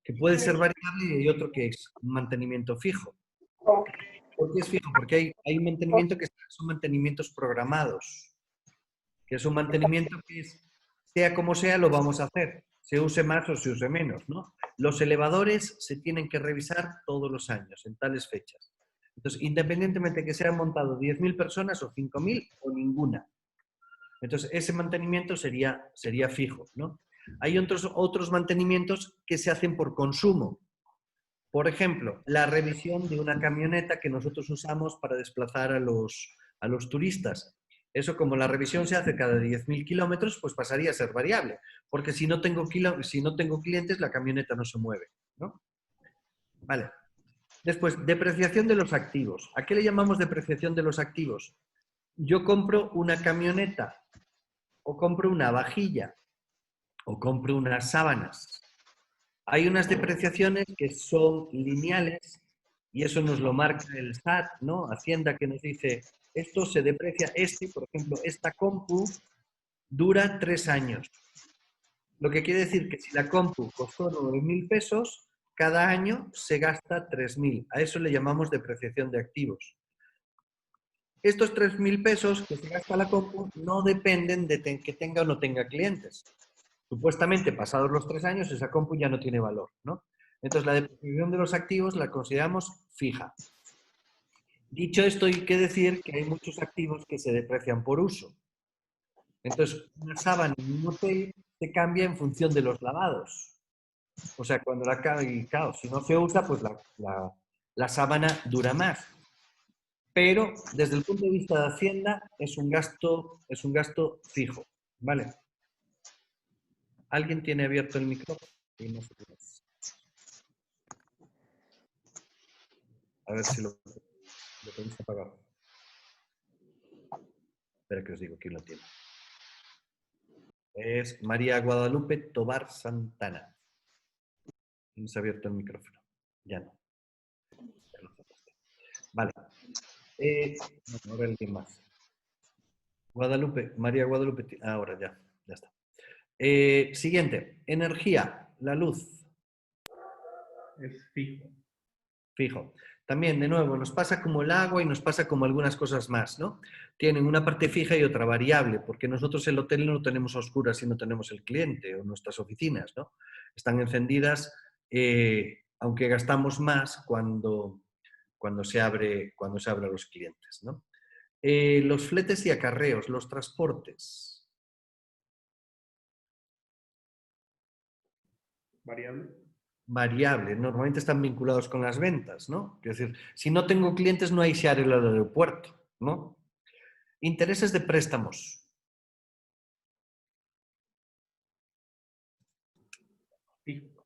que puede ser variable y hay otro que es un mantenimiento fijo. ¿Por qué es fijo? Porque hay un mantenimiento que son mantenimientos programados, que es un mantenimiento que sea como sea, lo vamos a hacer, se use más o se use menos, ¿no? Los elevadores se tienen que revisar todos los años, en tales fechas. Entonces, independientemente de que se hayan montado 10.000 personas o 5.000 o ninguna. Entonces, ese mantenimiento sería fijo, ¿no? Hay otros mantenimientos que se hacen por consumo. Por ejemplo, la revisión de una camioneta que nosotros usamos para desplazar a los turistas. Eso, como la revisión se hace cada 10.000 kilómetros, pues pasaría a ser variable. Porque si no tengo clientes, la camioneta no se mueve, ¿no? Vale. Después, depreciación de los activos. ¿A qué le llamamos depreciación de los activos? Yo compro una camioneta, o compro una vajilla, o compro unas sábanas. Hay unas depreciaciones que son lineales y eso nos lo marca el SAT, ¿no? Hacienda, que nos dice, esto se deprecia, por ejemplo, esta compu dura 3 años. Lo que quiere decir que si la compu costó 9.000 pesos, cada año se gasta 3.000. A eso le llamamos depreciación de activos. Estos 3.000 pesos que se gasta la compu no dependen de que tenga o no tenga clientes. Supuestamente, pasados los 3 años, esa compu ya no tiene valor, ¿no? Entonces, la depreciación de los activos la consideramos fija. Dicho esto, hay que decir que hay muchos activos que se deprecian por uso. Entonces, una sábana en un hotel se cambia en función de los lavados. O sea, cuando claro, si no se usa, pues la sábana dura más. pero desde el punto de vista de Hacienda es un gasto fijo, ¿vale? ¿Alguien tiene abierto el micrófono? Sí, no sé quién es. A ver si lo tenéis apagado. Espera que os digo quién lo tiene. Es María Guadalupe Tobar Santana. ¿Tienes abierto el micrófono? Ya no. Ya lo cerraste. Vale. Bueno, ahora alguien más. Guadalupe, María Guadalupe. Ahora ya está. Siguiente. Energía, la luz. Es fijo. Fijo. También, de nuevo, nos pasa como el agua y nos pasa como algunas cosas más, ¿no? Tienen una parte fija y otra variable, porque nosotros el hotel no lo tenemos a oscuras si no tenemos el cliente o nuestras oficinas, ¿no? Están encendidas, aunque gastamos más cuando se abre a los clientes, ¿no? Los fletes y acarreos, los transportes. Variable. Variable, normalmente están vinculados con las ventas, ¿no? Es decir, si no tengo clientes no hay share en el aeropuerto, ¿no? Intereses de préstamos. Fijo.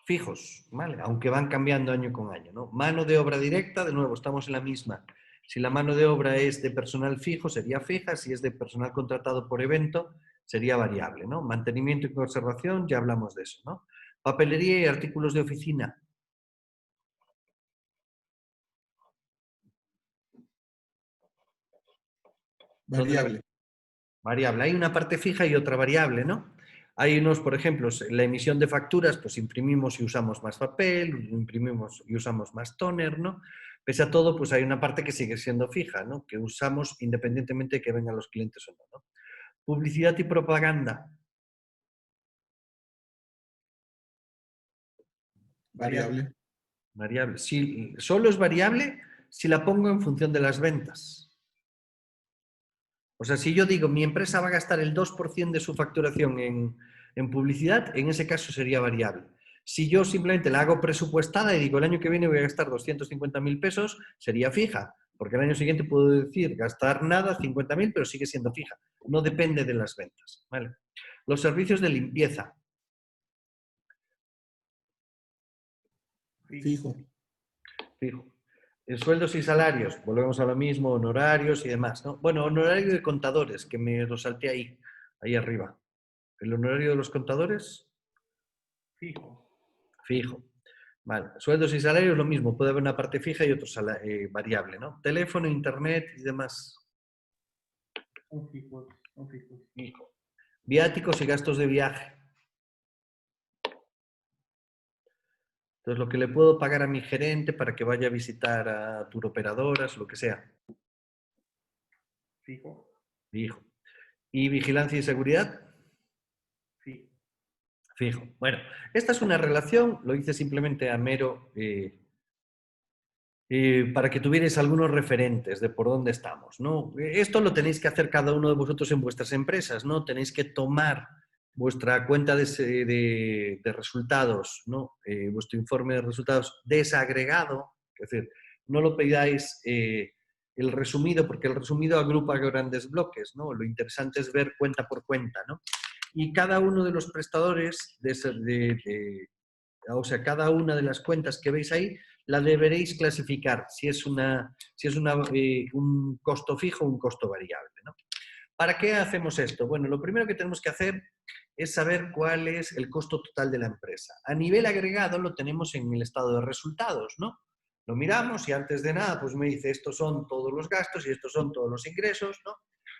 Fijos, ¿vale? Aunque van cambiando año con año, ¿no? Mano de obra directa, de nuevo, estamos en la misma. Si la mano de obra es de personal fijo, sería fija. Si es de personal contratado por evento, sería variable, ¿no? Mantenimiento y conservación, ya hablamos de eso, ¿no? Papelería y artículos de oficina. Variable. Variable. Hay una parte fija y otra variable, ¿no? Hay unos, por ejemplo, la emisión de facturas, pues imprimimos y usamos más papel, imprimimos y usamos más tóner, ¿no? Pese a todo, pues hay una parte que sigue siendo fija, ¿no? Que usamos independientemente de que vengan los clientes o no, ¿no? Publicidad y propaganda. Variable. Variable. Solo es variable si la pongo en función de las ventas. O sea, si yo digo, mi empresa va a gastar el 2% de su facturación en publicidad, en ese caso sería variable. Si yo simplemente la hago presupuestada y digo, el año que viene voy a gastar 250.000 pesos, sería fija, porque el año siguiente puedo decir gastar nada, 50.000, pero sigue siendo fija. No depende de las ventas, ¿vale? Los servicios de limpieza. Fijo. Fijo. Sueldos y salarios, volvemos a lo mismo, honorarios y demás, ¿no? Bueno, honorario de contadores, que me lo salté ahí arriba. ¿El honorario de los contadores? Fijo. Fijo. Vale. Sueldos y salarios, lo mismo, puede haber una parte fija y otra variable, ¿no? Teléfono, internet y demás. Son fijos. Son fijos. Fijo. Viáticos y gastos de viaje. Entonces, lo que le puedo pagar a mi gerente para que vaya a visitar a turoperadoras, lo que sea. Fijo. Fijo. ¿Y vigilancia y seguridad? Fijo. Fijo. Bueno, esta es una relación, lo hice simplemente a mero para que tuvierais algunos referentes de por dónde estamos, ¿no? Esto lo tenéis que hacer cada uno de vosotros en vuestras empresas, ¿no? Tenéis que tomar vuestra cuenta de resultados, ¿no? Vuestro informe de resultados desagregado, es decir, no lo pidáis el resumido, porque el resumido agrupa grandes bloques, ¿no? Lo interesante es ver cuenta por cuenta, ¿no? Y cada uno de los prestadores, o sea, cada una de las cuentas que veis ahí, la deberéis clasificar si es un costo fijo o un costo variable, ¿no? ¿Para qué hacemos esto? Bueno, lo primero que tenemos que hacer es saber cuál es el costo total de la empresa. A nivel agregado lo tenemos en el estado de resultados, ¿no? Lo miramos y antes de nada pues me dice estos son todos los gastos y estos son todos los ingresos, ¿no?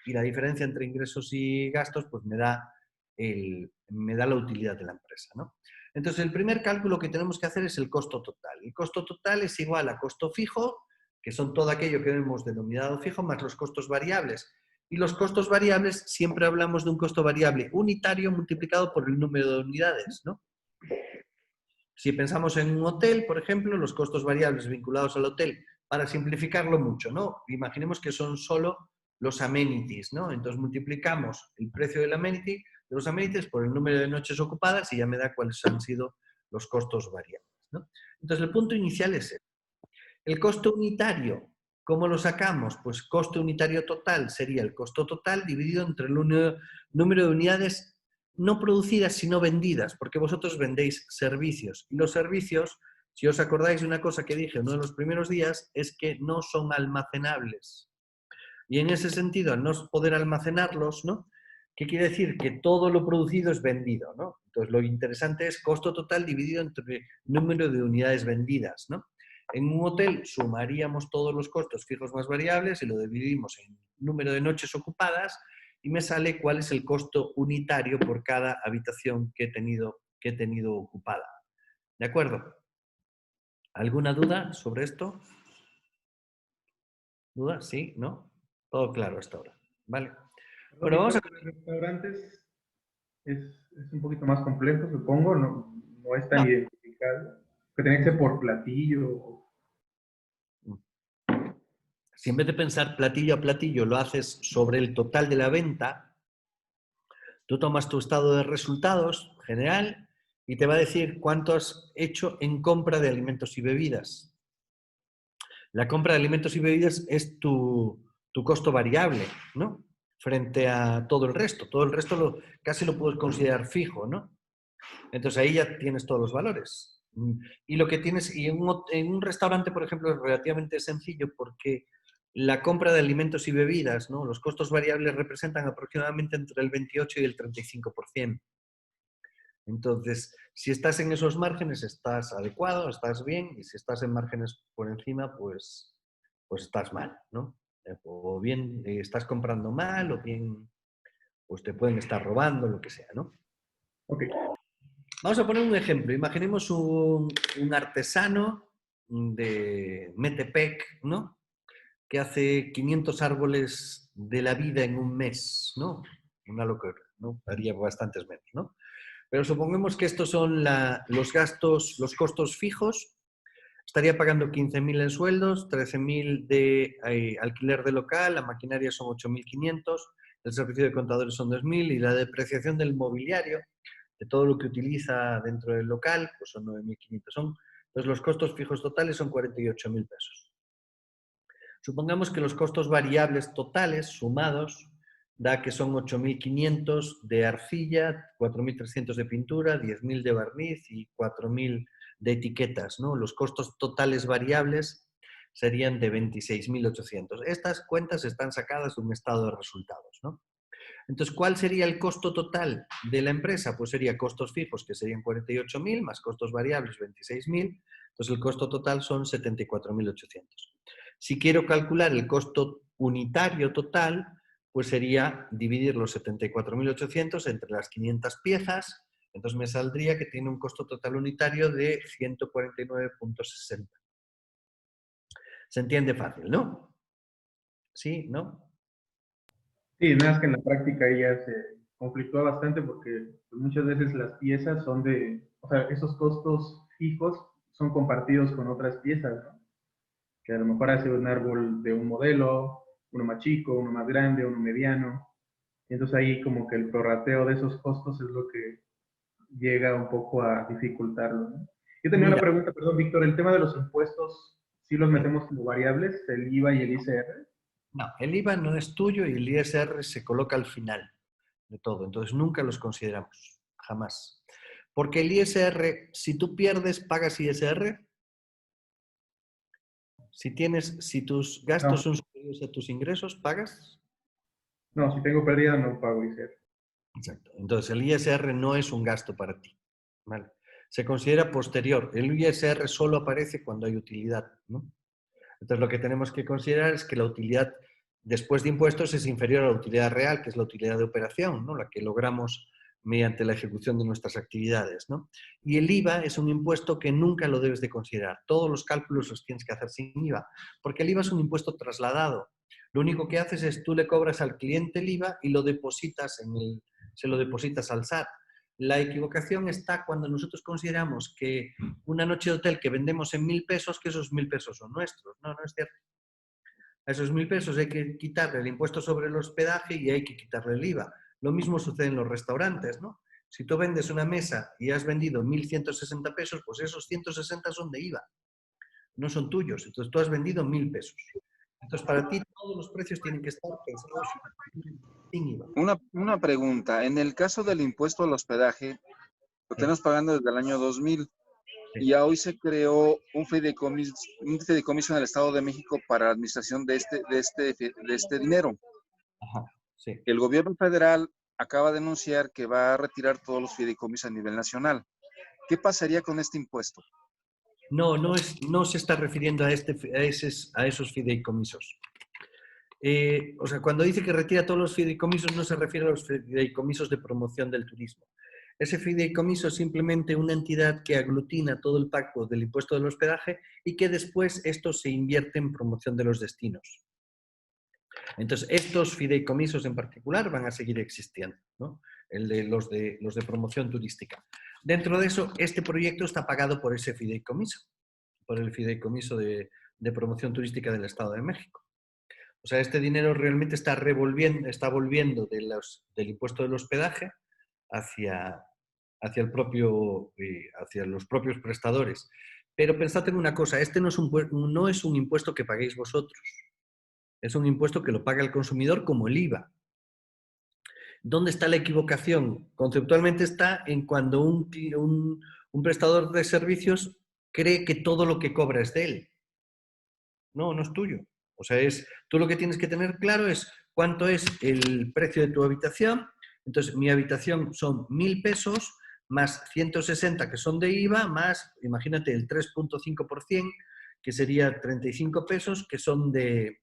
Y la diferencia entre ingresos y gastos pues me da la utilidad de la empresa, ¿no? Entonces el primer cálculo que tenemos que hacer es el costo total. El costo total es igual a costo fijo, que son todo aquello que hemos denominado fijo, más los costos variables. Y los costos variables, siempre hablamos de un costo variable unitario multiplicado por el número de unidades, ¿no? Si pensamos en un hotel, por ejemplo, los costos variables vinculados al hotel, para simplificarlo mucho, ¿no? Imaginemos que son solo los amenities, ¿no? Entonces multiplicamos el precio del amenity, de los amenities por el número de noches ocupadas y ya me da cuáles han sido los costos variables, ¿no? Entonces el punto inicial es este. El costo unitario ¿Cómo lo sacamos? Pues coste unitario total sería el costo total dividido entre el número de unidades no producidas, sino vendidas, porque vosotros vendéis servicios. Y los servicios, si os acordáis de una cosa que dije en uno de los primeros días, es que no son almacenables. Y en ese sentido, al no poder almacenarlos, ¿no? ¿Qué quiere decir? Que todo lo producido es vendido, ¿no? Entonces, lo interesante es costo total dividido entre número de unidades vendidas, ¿no? En un hotel sumaríamos todos los costos fijos más variables y lo dividimos en número de noches ocupadas y me sale cuál es el costo unitario por cada habitación que he tenido ocupada. ¿De acuerdo? ¿Alguna duda sobre esto? ¿Duda? ¿Sí? ¿No? Todo claro hasta ahora. Vale. Bueno, vamos a... Los restaurantes es un poquito más complejo, supongo, no es tan No. identificable. Que tiene que ser por platillo. Si en vez de pensar platillo a platillo lo haces sobre el total de la venta, tú tomas tu estado de resultados general y te va a decir cuánto has hecho en compra de alimentos y bebidas. La compra de alimentos y bebidas es tu costo variable, ¿no? Frente a todo el resto. Todo el resto casi lo puedes considerar fijo, ¿no? Entonces ahí ya tienes todos los valores. Y lo que tienes, y en un restaurante, por ejemplo, es relativamente sencillo porque la compra de alimentos y bebidas, ¿no? Los costos variables representan aproximadamente entre el 28 y el 35%. Entonces, si estás en esos márgenes, estás adecuado, estás bien, y si estás en márgenes por encima, pues estás mal, ¿no? O bien estás comprando mal, o bien pues te pueden estar robando, lo que sea, ¿no? Ok. Vamos a poner un ejemplo. Imaginemos un artesano de Metepec, ¿no? Que hace 500 árboles de la vida en un mes, ¿no? Una locura, ¿no? Haría bastantes menos, ¿no? Pero supongamos que estos son los gastos, los costos fijos. Estaría pagando 15.000 en sueldos, 13.000 de alquiler de local, la maquinaria son 8.500, el servicio de contadores son 2.000 y la depreciación del mobiliario, de todo lo que utiliza dentro del local, pues son 9.500. Entonces los costos fijos totales son 48.000 pesos. Supongamos que los costos variables totales sumados da que son 8.500 de arcilla, 4.300 de pintura, 10.000 de barniz y 4.000 de etiquetas, ¿no? Los costos totales variables serían de 26.800. Estas cuentas están sacadas de un estado de resultados, ¿no? Entonces, ¿cuál sería el costo total de la empresa? Pues sería costos fijos, que serían 48.000, más costos variables, 26.000. Entonces, el costo total son 74.800. Si quiero calcular el costo unitario total, pues sería dividir los 74.800 entre las 500 piezas. Entonces, me saldría que tiene un costo total unitario de 149,60. Se entiende fácil, ¿no? ¿Sí? ¿No? Sí, nada más que en la práctica ella se conflictúa bastante porque pues, muchas veces las piezas son o sea, esos costos fijos son compartidos con otras piezas, ¿no? Que a lo mejor hace un árbol de un modelo, uno más chico, uno más grande, uno mediano. Y entonces ahí como que el prorrateo de esos costos es lo que llega un poco a dificultarlo, ¿no? Yo tenía una Mira, pregunta, perdón, Víctor, el tema de los impuestos, ¿sí los metemos como variables, el IVA y el ICR? no, el IVA no es tuyo y el ISR se coloca al final de todo. Entonces nunca los consideramos, jamás. Porque el ISR, si tú pierdes, pagas ISR. Si tus gastos No, son superiores a tus ingresos, pagas. no, si tengo pérdida no pago ICR. Exacto. Entonces el ISR no es un gasto para ti, ¿vale? Se considera posterior. El ISR solo aparece cuando hay utilidad, ¿no? Entonces lo que tenemos que considerar es que la utilidad después de impuestos es inferior a la utilidad real, que es la utilidad de operación, ¿no? La que logramos mediante la ejecución de nuestras actividades, ¿no? Y el IVA es un impuesto que nunca lo debes de considerar. Todos los cálculos los tienes que hacer sin IVA, porque el IVA es un impuesto trasladado. Lo único que haces es tú le cobras al cliente el IVA y se lo depositas al SAT. La equivocación está cuando nosotros consideramos que una noche de hotel que vendemos en 1.000 pesos, que esos 1.000 pesos son nuestros. No, no es cierto. A esos 1.000 pesos hay que quitarle el impuesto sobre el hospedaje y hay que quitarle el IVA. Lo mismo sucede en los restaurantes, ¿no? Si tú vendes una mesa y has vendido 1.160 pesos, pues esos 160 son de IVA, no son tuyos. Entonces tú has vendido 1.000 pesos. Entonces, para ti todos los precios tienen que estar pensados sin IVA. Una pregunta. En el caso del impuesto al hospedaje, lo tenemos pagando desde el año 2000 y ya hoy se creó un fideicomiso en el Estado de México para la administración de este dinero. Ajá, sí. El gobierno federal acaba de anunciar que va a retirar todos los fideicomisos a nivel nacional. ¿Qué pasaría con este impuesto? No se está refiriendo a esos fideicomisos. O sea, cuando dice que retira todos los fideicomisos, no se refiere a los fideicomisos de promoción del turismo. Ese fideicomiso es simplemente una entidad que aglutina todo el pago del impuesto del hospedaje y que después esto se invierte en promoción de los destinos. Entonces, estos fideicomisos en particular van a seguir existiendo, ¿no? Los de promoción turística. Dentro de eso, este proyecto está pagado por ese fideicomiso, por el fideicomiso de promoción turística del Estado de México. O sea, este dinero realmente está volviendo del impuesto del hospedaje hacia los propios prestadores. Pero pensad en una cosa, este no es un impuesto que paguéis vosotros. Es un impuesto que lo paga el consumidor como el IVA. ¿Dónde está la equivocación? Conceptualmente está en cuando un prestador de servicios cree que todo lo que cobra es de él. No es tuyo. O sea, tú lo que tienes que tener claro es cuánto es el precio de tu habitación. Entonces, mi habitación son 1.000 pesos más 160 que son de IVA, más, imagínate, el 3.5%, que sería 35 pesos, que son de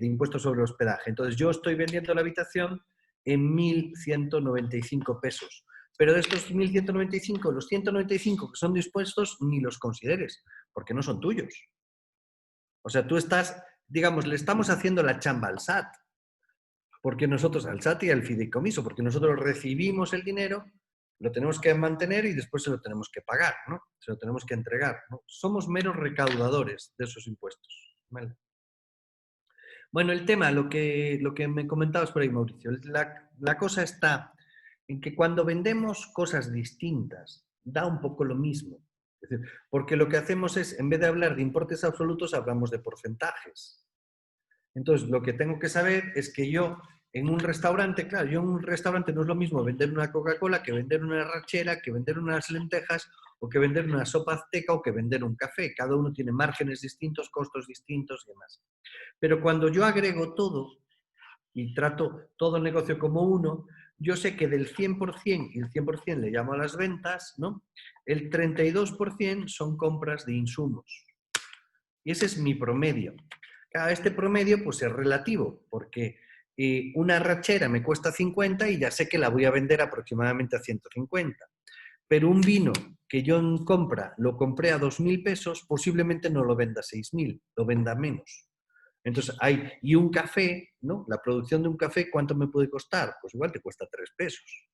impuestos sobre hospedaje. Entonces, yo estoy vendiendo la habitación en 1.195 pesos. Pero de estos 1.195, los 195 que son de impuestos, ni los consideres, porque no son tuyos. O sea, tú estás, digamos, le estamos haciendo la chamba al SAT. Porque nosotros, al SAT y al fideicomiso, porque nosotros recibimos el dinero, lo tenemos que mantener y después se lo tenemos que pagar, ¿no? Se lo tenemos que entregar, ¿no? Somos meros recaudadores de esos impuestos, ¿vale? Bueno, el tema, lo que me comentabas por ahí, Mauricio, la cosa está en que cuando vendemos cosas distintas, da un poco lo mismo. Es decir, porque lo que hacemos es, en vez de hablar de importes absolutos, hablamos de porcentajes. Entonces, lo que tengo que saber es que yo en un restaurante, claro, yo en un restaurante no es lo mismo vender una Coca-Cola que vender una arrachera, que vender unas lentejas o que vender una sopa azteca o que vender un café. Cada uno tiene márgenes distintos, costos distintos y demás. Pero cuando yo agrego todo y trato todo el negocio como uno, yo sé que del 100%, y el 100% le llamo a las ventas, ¿no? El 32% son compras de insumos. Y ese es mi promedio. Claro, este promedio pues es relativo, porque una arrachera me cuesta 50 y ya sé que la voy a vender aproximadamente a 150. Pero un vino que yo en compra lo compré a 2.000 pesos, posiblemente no lo venda a 6.000, lo venda menos. Entonces, y un café, ¿no? La producción de un café, ¿cuánto me puede costar? Pues igual te cuesta 3 pesos.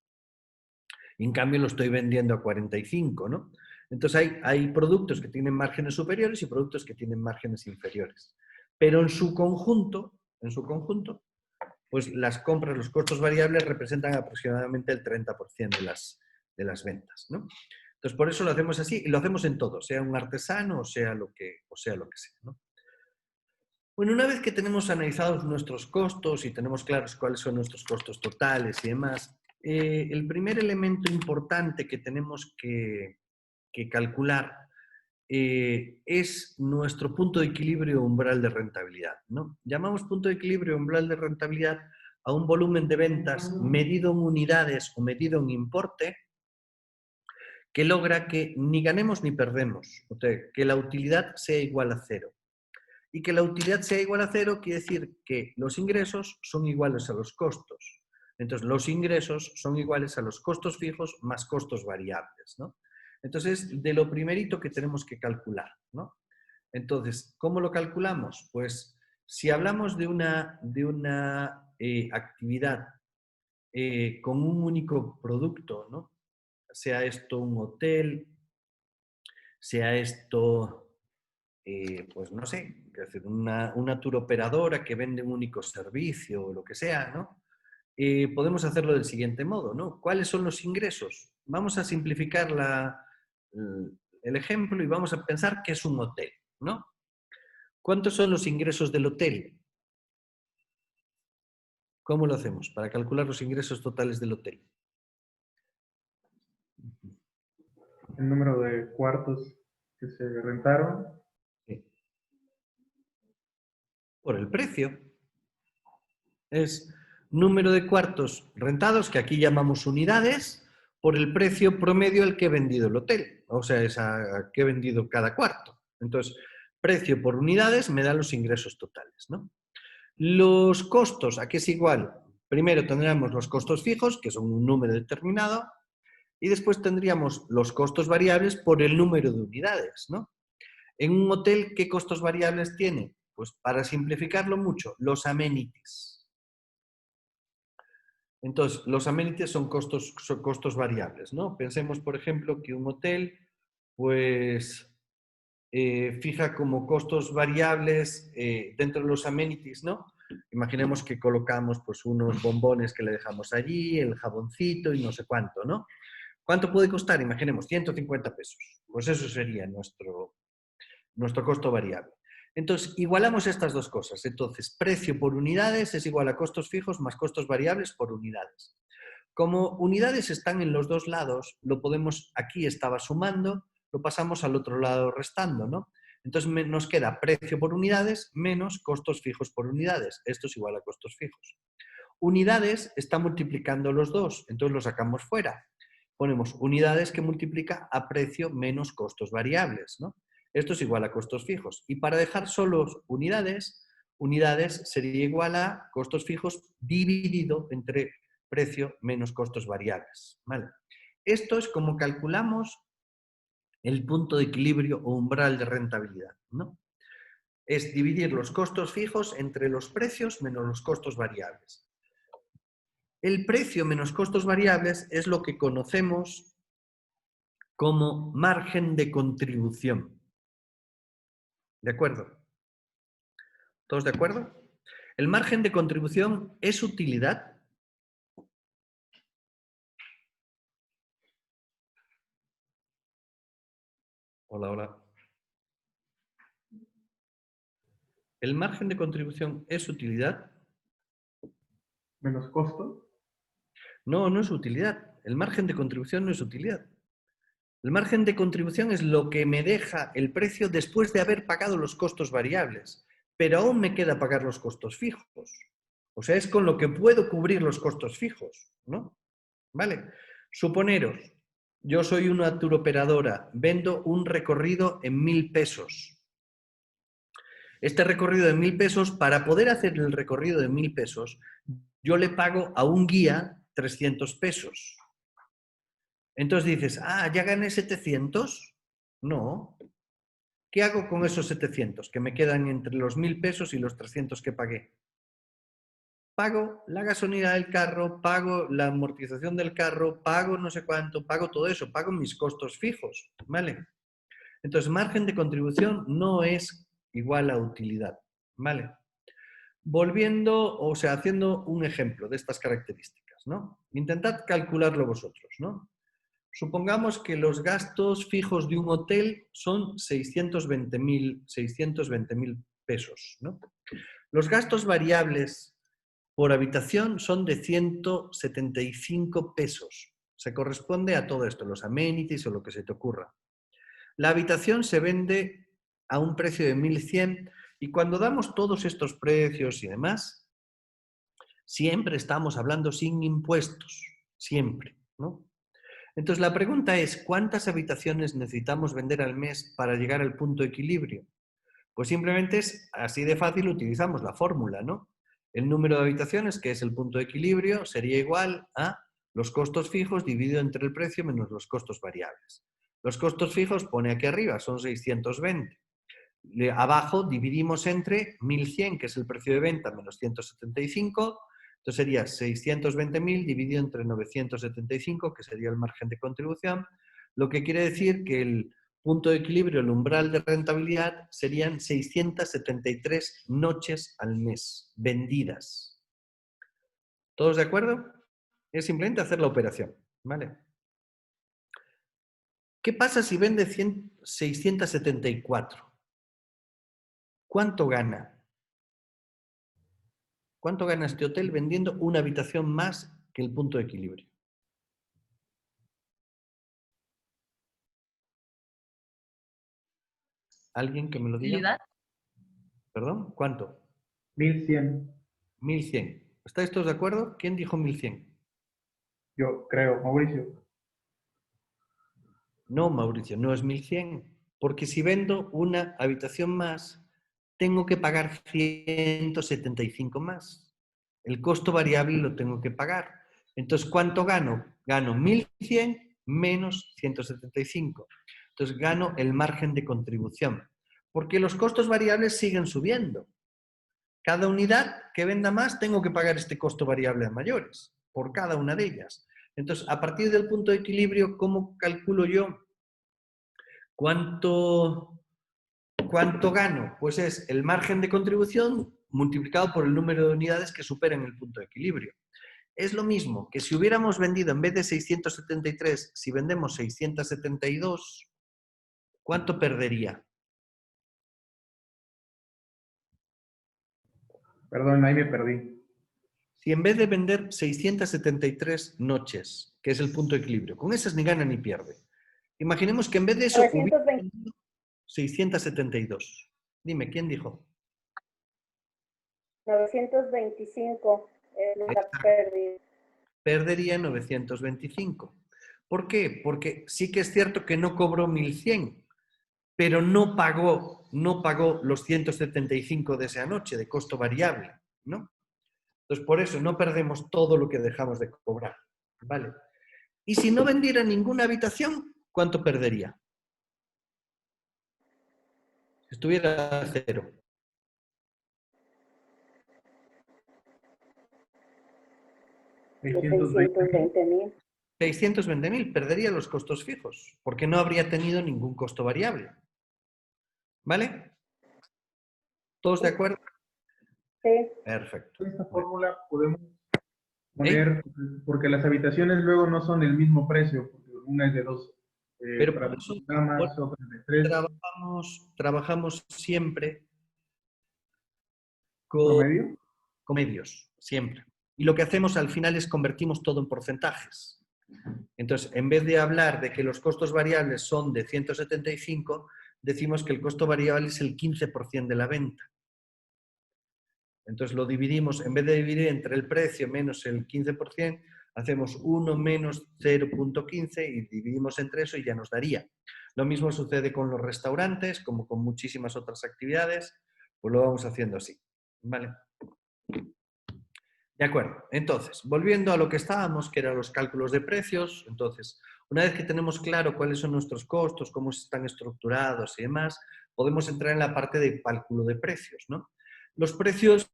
Y en cambio lo estoy vendiendo a 45, ¿no? Entonces hay productos que tienen márgenes superiores y productos que tienen márgenes inferiores. Pero en su conjunto, pues las compras, los costos variables representan aproximadamente el 30% de las ventas, ¿no? Entonces, por eso lo hacemos así y lo hacemos en todo, sea un artesano o sea lo que sea, ¿no? Bueno, una vez que tenemos analizados nuestros costos y tenemos claros cuáles son nuestros costos totales y demás, el primer elemento importante que tenemos que calcular es nuestro punto de equilibrio umbral de rentabilidad, ¿no? Llamamos punto de equilibrio umbral de rentabilidad a un volumen de ventas medido en unidades o medido en importe que logra que ni ganemos ni perdemos, o sea, que la utilidad sea igual a cero. Y que la utilidad sea igual a cero quiere decir que los ingresos son iguales a los costos. Entonces, los ingresos son iguales a los costos fijos más costos variables, ¿no? Entonces, de lo primerito que tenemos que calcular, ¿no? Entonces, ¿cómo lo calculamos? Pues, si hablamos de una actividad con un único producto, ¿no? Sea esto un hotel, sea esto... pues no sé, es decir, una tour operadora que vende un único servicio o lo que sea, ¿no? Podemos hacerlo del siguiente modo, ¿no? ¿Cuáles son los ingresos? Vamos a simplificar el ejemplo y vamos a pensar que es un hotel, ¿no? ¿Cuántos son los ingresos del hotel? ¿Cómo lo hacemos para calcular los ingresos totales del hotel? El número de cuartos que se rentaron. Sí. Por el precio. Es número de cuartos rentados, que aquí llamamos unidades, por el precio promedio al que he vendido el hotel. O sea, es a que he vendido cada cuarto. Entonces, precio por unidades me da los ingresos totales, ¿no? Los costos, aquí es igual. Primero tendríamos los costos fijos, que son un número determinado, y después tendríamos los costos variables por el número de unidades, ¿no? En un hotel, ¿qué costos variables tiene? Pues para simplificarlo mucho, los amenities. Entonces, los amenities son costos variables, ¿no? Pensemos, por ejemplo, que un hotel, pues, fija como costos variables dentro de los amenities, ¿no? Imaginemos que colocamos pues unos bombones que le dejamos allí, el jaboncito y no sé cuánto, ¿no? ¿Cuánto puede costar? Imaginemos 150 pesos. Pues eso sería nuestro costo variable. Entonces, igualamos estas dos cosas. Entonces, precio por unidades es igual a costos fijos más costos variables por unidades. Como unidades están en los dos lados, lo podemos, aquí estaba sumando, lo pasamos al otro lado restando, ¿no? Entonces nos queda precio por unidades menos costos fijos por unidades. Esto es igual a costos fijos. Unidades está multiplicando los dos, entonces lo sacamos fuera. Ponemos unidades que multiplica a precio menos costos variables, ¿no? Esto es igual a costos fijos. Y para dejar solo unidades sería igual a costos fijos dividido entre precio menos costos variables, ¿vale? Esto es como calculamos el punto de equilibrio o umbral de rentabilidad, ¿no? Es dividir los costos fijos entre los precios menos los costos variables. El precio menos costos variables es lo que conocemos como margen de contribución. ¿De acuerdo? ¿Todos de acuerdo? El margen de contribución es utilidad. Hola, hola. ¿El margen de contribución es utilidad? Menos costo. No, no es utilidad. El margen de contribución no es utilidad. El margen de contribución es lo que me deja el precio después de haber pagado los costos variables, pero aún me queda pagar los costos fijos. O sea, es con lo que puedo cubrir los costos fijos, ¿no? ¿Vale? Suponeros, yo soy una turoperadora, vendo un recorrido en 1.000 pesos. Este recorrido de 1.000 pesos, para poder hacer el recorrido de 1.000 pesos, yo le pago a un guía 300 pesos. Entonces dices, ah, ¿ya gané 700? No. ¿Qué hago con esos 700 que me quedan entre los 1.000 pesos y los 300 que pagué? Pago la gasolina del carro, pago la amortización del carro, pago no sé cuánto, pago todo eso, pago mis costos fijos, ¿vale? Entonces, margen de contribución no es igual a utilidad, ¿vale? Volviendo, o sea, haciendo un ejemplo de estas características, ¿no? Intentad calcularlo vosotros, ¿no? Supongamos que los gastos fijos de un hotel son 620.000 pesos, ¿no? Los gastos variables por habitación son de 175 pesos. Se corresponde a todo esto, los amenities o lo que se te ocurra. La habitación se vende a un precio de 1.100 y cuando damos todos estos precios y demás, siempre estamos hablando sin impuestos, siempre, ¿no? Entonces la pregunta es, ¿cuántas habitaciones necesitamos vender al mes para llegar al punto de equilibrio? Pues simplemente es así de fácil, utilizamos la fórmula, ¿no? El número de habitaciones, que es el punto de equilibrio, sería igual a los costos fijos dividido entre el precio menos los costos variables. Los costos fijos, pone aquí arriba, son 620. Abajo dividimos entre 1.100, que es el precio de venta, menos 175. Entonces sería 620.000 dividido entre 975, que sería el margen de contribución, lo que quiere decir que el punto de equilibrio, el umbral de rentabilidad, serían 673 noches al mes vendidas. ¿Todos de acuerdo? Es simplemente hacer la operación, ¿vale? ¿Qué pasa si vende 674? ¿Cuánto gana? ¿Cuánto gana este hotel vendiendo una habitación más que el punto de equilibrio? ¿Alguien que me lo diga? ¿Utilidad? ¿Perdón? ¿Cuánto? 1100. 1100. ¿Estáis todos de acuerdo? ¿Quién dijo 1100? Yo creo, Mauricio. No, Mauricio, no es 1100. Porque si vendo una habitación más, tengo que pagar 175 más. El costo variable lo tengo que pagar. Entonces, ¿cuánto gano? Gano 1100 menos 175. Entonces, gano el margen de contribución. Porque los costos variables siguen subiendo. Cada unidad que venda más, tengo que pagar este costo variable a mayores, por cada una de ellas. Entonces, a partir del punto de equilibrio, ¿cómo calculo yo cuánto gano? Pues es el margen de contribución multiplicado por el número de unidades que superen el punto de equilibrio. Es lo mismo que si hubiéramos vendido en vez de 673, si vendemos 672, ¿cuánto perdería? Perdón, ahí me perdí. Si en vez de vender 673 noches, que es el punto de equilibrio, con esas ni gana ni pierde, imaginemos que en vez de eso hubiera 920. vendido 672. Dime, ¿quién dijo? 925 es la pérdida. Perdería 925. ¿Por qué? Porque sí que es cierto que no cobró 1100, pero no pagó los 175 de esa noche de costo variable, ¿no? Entonces, por eso no perdemos todo lo que dejamos de cobrar, ¿vale? Y si no vendiera ninguna habitación, ¿cuánto perdería? Si estuviera a cero. 620.000. 620.000, perdería los costos fijos, porque no habría tenido ningún costo variable. ¿Vale? ¿Todos de acuerdo? Sí. Perfecto. En esta fórmula podemos poner, porque las habitaciones luego no son el mismo precio, porque una es de dos Pero para por eso, dos camas, otra es de tres. Trabajamos siempre con ¿Promedio? medios, siempre. Y lo que hacemos al final es convertimos todo en porcentajes. Entonces, en vez de hablar de que los costos variables son de 175, decimos que el costo variable es el 15% de la venta. Entonces lo dividimos, en vez de dividir entre el precio menos el 15%, hacemos 1 menos 0.15 y dividimos entre eso y ya nos daría. Lo mismo sucede con los restaurantes, como con muchísimas otras actividades, pues lo vamos haciendo así. ¿Vale? De acuerdo. Entonces, volviendo a lo que estábamos, que eran los cálculos de precios, entonces, una vez que tenemos claro cuáles son nuestros costos, cómo están estructurados y demás, podemos entrar en la parte de cálculo de precios, ¿no? Los precios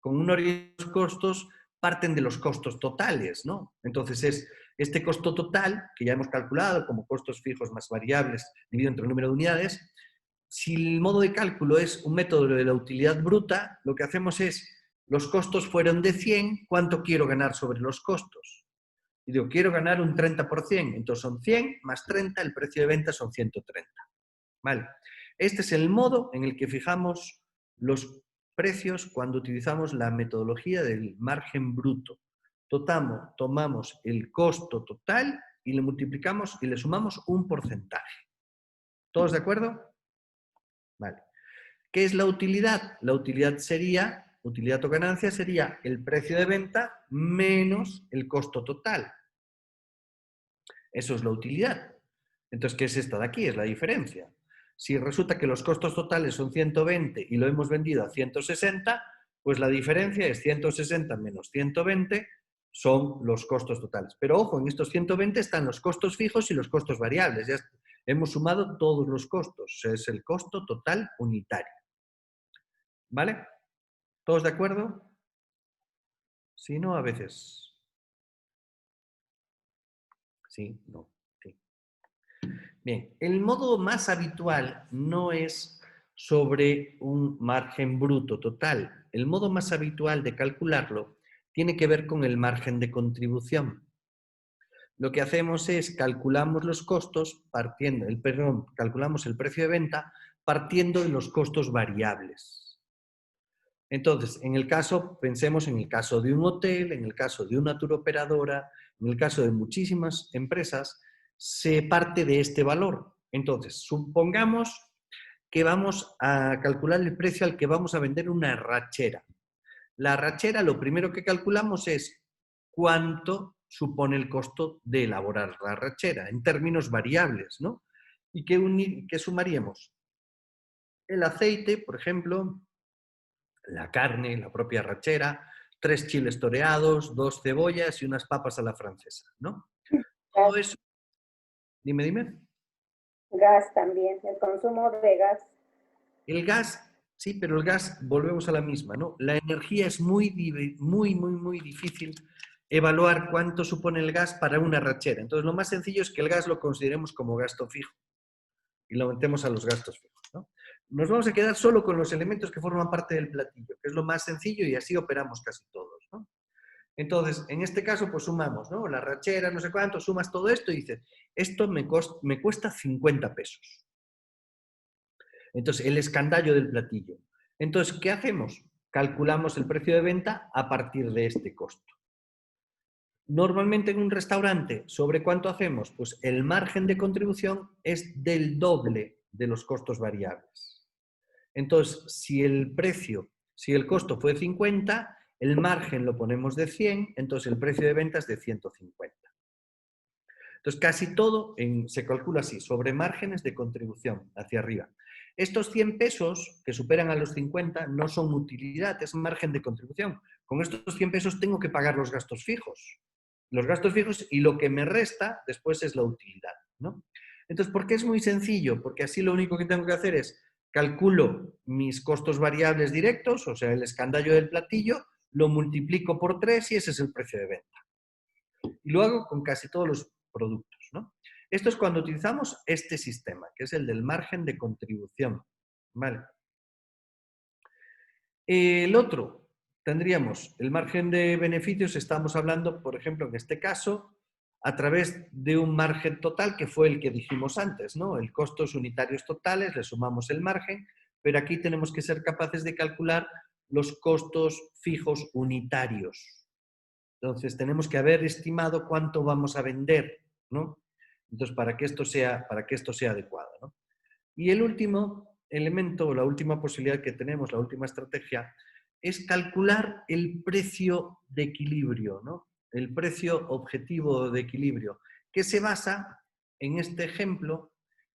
con unos costos parten de los costos totales, ¿no? Entonces es este costo total, que ya hemos calculado como costos fijos más variables dividido entre el número de unidades. Si el modo de cálculo es un método de la utilidad bruta, lo que hacemos es, los costos fueron de 100, ¿cuánto quiero ganar sobre los costos? Y digo, quiero ganar un 30%, entonces son 100 más 30, el precio de venta son 130. ¿Vale? Este es el modo en el que fijamos los precios cuando utilizamos la metodología del margen bruto. Tomamos el costo total y le multiplicamos y le sumamos un porcentaje. ¿Todos de acuerdo? Vale. ¿Qué es la utilidad? La utilidad sería, utilidad o ganancia sería el precio de venta menos el costo total. Eso es la utilidad. Entonces, ¿qué es esta de aquí? Es la diferencia. Si resulta que los costos totales son 120 y lo hemos vendido a 160, pues la diferencia es 160 menos 120 son los costos totales. Pero ojo, en estos 120 están los costos fijos y los costos variables. Ya hemos sumado todos los costos. Es el costo total unitario. ¿Vale? ¿Todos de acuerdo? Si no, a veces. Sí, no. Bien, el modo más habitual no es sobre un margen bruto total. El modo más habitual de calcularlo tiene que ver con el margen de contribución. Lo que hacemos es calculamos los costos calculamos el precio de venta partiendo de los costos variables. Entonces, pensemos en el caso de un hotel, en el caso de una turoperadora, en el caso de muchísimas empresas, se parte de este valor. Entonces, supongamos que vamos a calcular el precio al que vamos a vender una arrachera. La arrachera, lo primero que calculamos es cuánto supone el costo de elaborar la arrachera, en términos variables, ¿no? ¿Y qué sumaríamos? El aceite, por ejemplo, la carne, la propia arrachera, 3 chiles toreados, 2 cebollas y unas papas a la francesa, ¿no? Todo eso. Dime. Gas también, el consumo de gas. El gas, sí, pero el gas, volvemos a la misma, ¿no? La energía es muy difícil evaluar cuánto supone el gas para una arrachera. Entonces, lo más sencillo es que el gas lo consideremos como gasto fijo y lo metemos a los gastos fijos, ¿no? Nos vamos a quedar solo con los elementos que forman parte del platillo, que es lo más sencillo y así operamos casi todos, ¿no? Entonces, en este caso, pues sumamos, ¿no? La arrachera, no sé cuánto, sumas todo esto y dices, esto me cuesta 50 pesos. Entonces, el escandallo del platillo. Entonces, ¿qué hacemos? Calculamos el precio de venta a partir de este costo. Normalmente en un restaurante, ¿sobre cuánto hacemos? Pues el margen de contribución es del doble de los costos variables. Entonces, si el costo fue 50, el margen lo ponemos de 100, entonces el precio de venta es de 150. Entonces, casi todo se calcula así, sobre márgenes de contribución, hacia arriba. Estos 100 pesos que superan a los 50 no son utilidad, es margen de contribución. Con estos 100 pesos tengo que pagar los gastos fijos. Los gastos fijos y lo que me resta después es la utilidad, ¿no? Entonces, ¿por qué es muy sencillo? Porque así lo único que tengo que hacer es calculo mis costos variables directos, o sea, el escandallo del platillo, lo multiplico por 3 y ese es el precio de venta. Y lo hago con casi todos los productos, ¿no? Esto es cuando utilizamos este sistema, que es el del margen de contribución, ¿vale? El otro, tendríamos el margen de beneficios, estamos hablando, por ejemplo, en este caso, a través de un margen total, que fue el que dijimos antes, ¿no? El costos unitarios totales, le sumamos el margen, pero aquí tenemos que ser capaces de calcular los costos fijos unitarios. Entonces, tenemos que haber estimado cuánto vamos a vender, ¿no? Entonces, para que esto sea adecuado, ¿no? Y el último elemento, la última posibilidad que tenemos, la última estrategia, es calcular el precio de equilibrio, ¿no? El precio objetivo de equilibrio, que se basa, en este ejemplo,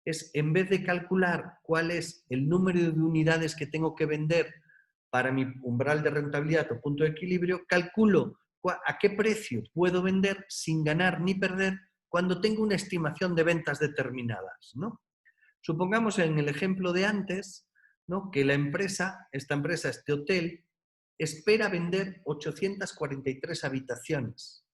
es en vez de calcular cuál es el número de unidades que tengo que vender para mi umbral de rentabilidad o punto de equilibrio, calculo a qué precio puedo vender sin ganar ni perder cuando tengo una estimación de ventas determinadas, ¿no? Supongamos en el ejemplo de antes, ¿no? Que este hotel, espera vender 843 habitaciones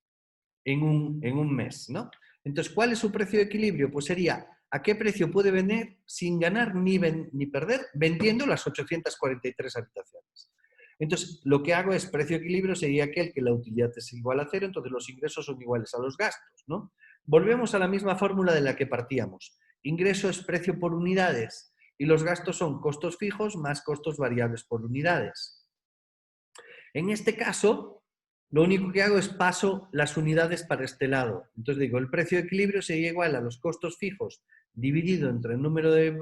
en un mes, ¿no? Entonces, ¿cuál es su precio de equilibrio? Pues sería, ¿a qué precio puede vender sin ganar ni perder vendiendo las 843 habitaciones? Entonces, lo que hago es, precio de equilibrio sería aquel que la utilidad es igual a 0, entonces los ingresos son iguales a los gastos, ¿no? Volvemos a la misma fórmula de la que partíamos. Ingreso es precio por unidades y los gastos son costos fijos más costos variables por unidades. En este caso, lo único que hago es paso las unidades para este lado. Entonces digo, el precio de equilibrio sería igual a los costos fijos dividido entre el número de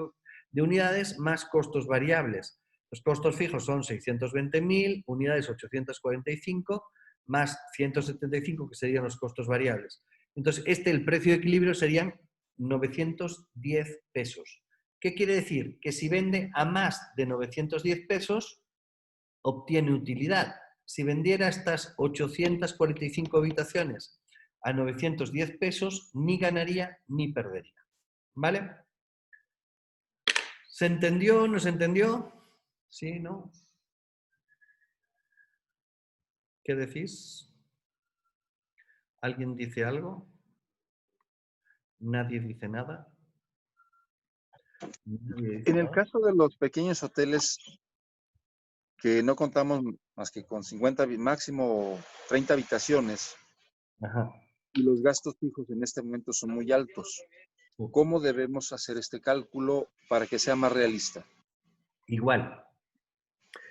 unidades más costos variables. Los costos fijos son 620.000, unidades 845, más 175 que serían los costos variables. Entonces, el precio de equilibrio serían 910 pesos. ¿Qué quiere decir? Que si vende a más de 910 pesos, obtiene utilidad. Si vendiera estas 845 habitaciones a 910 pesos, ni ganaría ni perdería. ¿Vale? ¿Se entendió? ¿No se entendió? ¿Sí? ¿No? ¿Qué decís? ¿Alguien dice algo? ¿Nadie dice nada? En el caso de los pequeños hoteles que no contamos más que con 50, máximo 30 habitaciones, Ajá. y los gastos fijos en este momento son muy altos. ¿Cómo debemos hacer este cálculo para que sea más realista? Igual.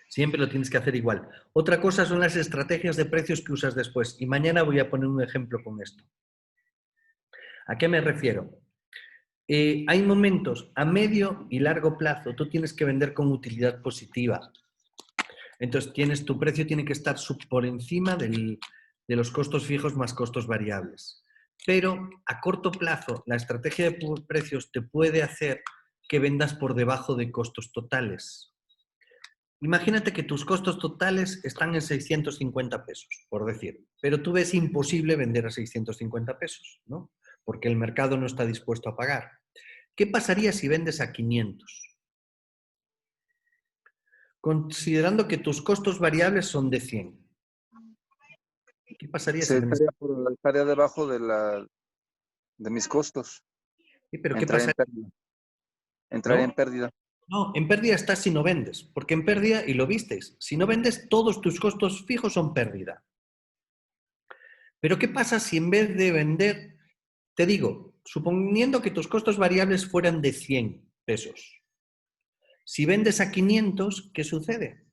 Siempre lo tienes que hacer igual. Otra cosa son las estrategias de precios que usas después. Y mañana voy a poner un ejemplo con esto. ¿A qué me refiero? Hay momentos a medio y largo plazo, tú tienes que vender con utilidad positiva. Entonces, tu precio tiene que estar por encima de los costos fijos más costos variables. Pero a corto plazo, la estrategia de precios te puede hacer que vendas por debajo de costos totales. Imagínate que tus costos totales están en 650 pesos, por decir, pero tú ves imposible vender a 650 pesos, ¿no? Porque el mercado no está dispuesto a pagar. ¿Qué pasaría si vendes a 500? Considerando que tus costos variables son de 100. ¿Qué pasaría si vendes? Estaría debajo de mis costos. Sí, pero ¿qué Entraría en pasaría? pérdida. Entraría en pérdida. No, en pérdida estás si no vendes, porque en pérdida, y lo visteis, si no vendes, todos tus costos fijos son pérdida. Pero ¿qué pasa si en vez de vender, te digo, suponiendo que tus costos variables fueran de 100 pesos, si vendes a 500, ¿qué sucede?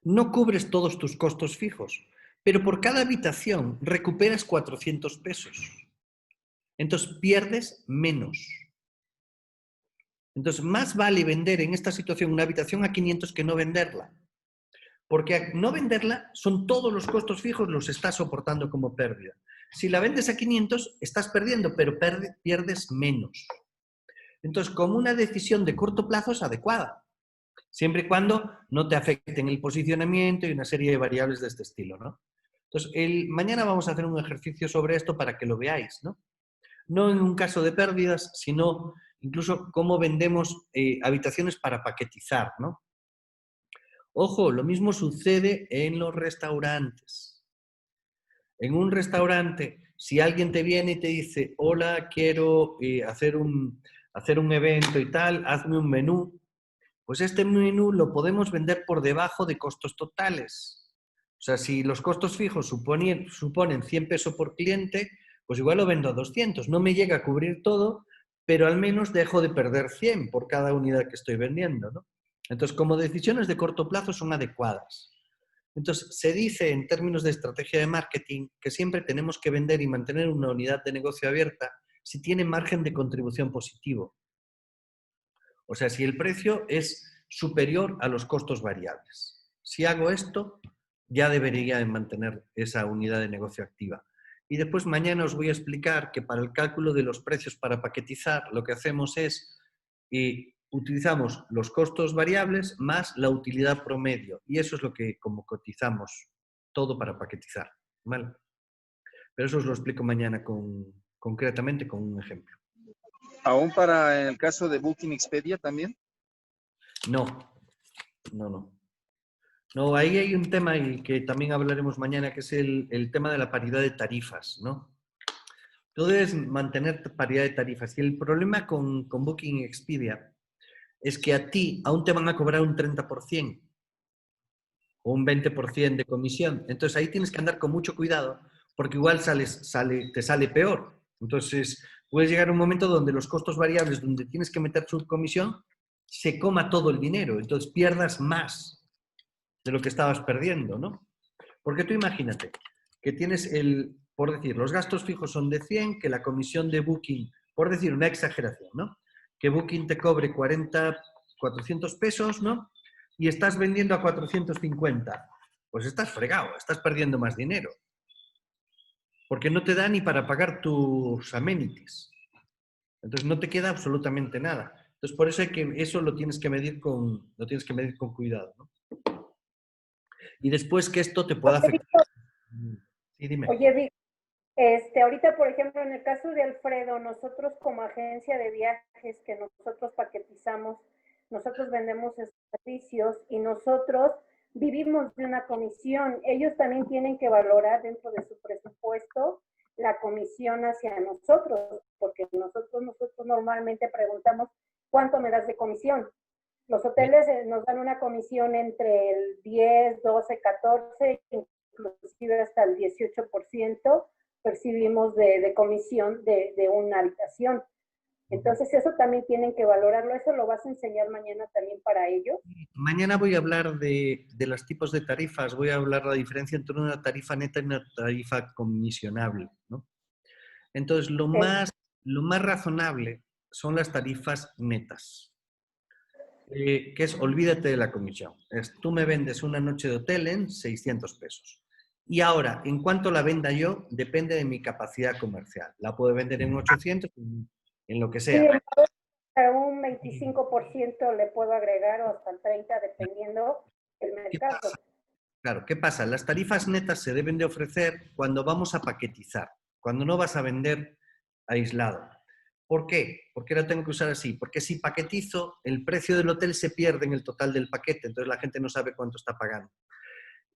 No cubres todos tus costos fijos, pero por cada habitación recuperas 400 pesos. Entonces pierdes menos. Entonces, más vale vender en esta situación una habitación a 500 que no venderla. Porque al no venderla, son todos los costos fijos, los estás soportando como pérdida. Si la vendes a 500, estás perdiendo, pero pierdes menos. Entonces, como una decisión de corto plazo es adecuada, siempre y cuando no te afecten el posicionamiento y una serie de variables de este estilo, ¿no? Entonces, mañana vamos a hacer un ejercicio sobre esto para que lo veáis, ¿no? No en un caso de pérdidas, sino incluso cómo vendemos habitaciones para paquetizar, ¿no? Ojo, lo mismo sucede en los restaurantes. En un restaurante, si alguien te viene y te dice, hola, quiero hacer un evento y tal, hazme un menú, pues este menú lo podemos vender por debajo de costos totales. O sea, si los costos fijos suponen 100 pesos por cliente, pues igual lo vendo a 200. No me llega a cubrir todo, pero al menos dejo de perder 100 por cada unidad que estoy vendiendo, ¿no? Entonces, como decisiones de corto plazo son adecuadas. Entonces, se dice en términos de estrategia de marketing que siempre tenemos que vender y mantener una unidad de negocio abierta si tiene margen de contribución positivo. O sea, si el precio es superior a los costos variables. Si hago esto, ya debería mantener esa unidad de negocio activa. Y después mañana os voy a explicar que para el cálculo de los precios para paquetizar, lo que hacemos es utilizamos los costos variables más la utilidad promedio. Y eso es lo que como cotizamos todo para paquetizar. ¿Vale? Pero eso os lo explico mañana concretamente con un ejemplo. ¿Aún para el caso de Booking Expedia también? No. No, ahí hay un tema y que también hablaremos mañana, que es el tema de la paridad de tarifas, ¿no? Tú debes mantener paridad de tarifas. Y el problema con Booking y Expedia es que a ti aún te van a cobrar un 30% o un 20% de comisión. Entonces ahí tienes que andar con mucho cuidado porque igual te sale peor. Entonces puedes llegar a un momento donde los costos variables, donde tienes que meter su comisión, se coma todo el dinero. Entonces pierdas más de lo que estabas perdiendo, ¿no? Porque tú imagínate que tienes por decir, los gastos fijos son de 100, que la comisión de Booking, por decir una exageración, ¿no? Que Booking te cobre 400 pesos, ¿no? Y estás vendiendo a 450. Pues estás fregado, estás perdiendo más dinero. Porque no te da ni para pagar tus amenities. Entonces no te queda absolutamente nada. Entonces por eso eso lo tienes que medir con cuidado, ¿no? Y después que esto te pueda afectar. Sí, dime. Oye, Vic, ahorita, por ejemplo, en el caso de Alfredo, nosotros como agencia de viajes que nosotros paquetizamos, nosotros vendemos servicios y nosotros vivimos de una comisión. Ellos también tienen que valorar dentro de su presupuesto la comisión hacia nosotros, porque nosotros normalmente preguntamos, ¿cuánto me das de comisión? Los hoteles nos dan una comisión entre el 10, 12, 14, inclusive hasta el 18%, percibimos de comisión de una habitación. Entonces eso también tienen que valorarlo. ¿Eso lo vas a enseñar mañana también para ellos? Mañana voy a hablar de los tipos de tarifas, voy a hablar la diferencia entre una tarifa neta y una tarifa comisionable, ¿no? Entonces, lo más razonable son las tarifas netas, que es olvídate de la comisión. Tú me vendes una noche de hotel en 600 pesos. Y ahora, en cuanto la venda yo, depende de mi capacidad comercial. La puedo vender en 800, en lo que sea. Sí, a un 25% le puedo agregar o hasta el 30%, dependiendo del ¿Qué mercado. pasa? Claro, ¿qué pasa? Las tarifas netas se deben de ofrecer cuando vamos a paquetizar, cuando no vas a vender aislado. ¿Por qué? ¿Por qué lo tengo que usar así? Porque si paquetizo, el precio del hotel se pierde en el total del paquete, entonces la gente no sabe cuánto está pagando.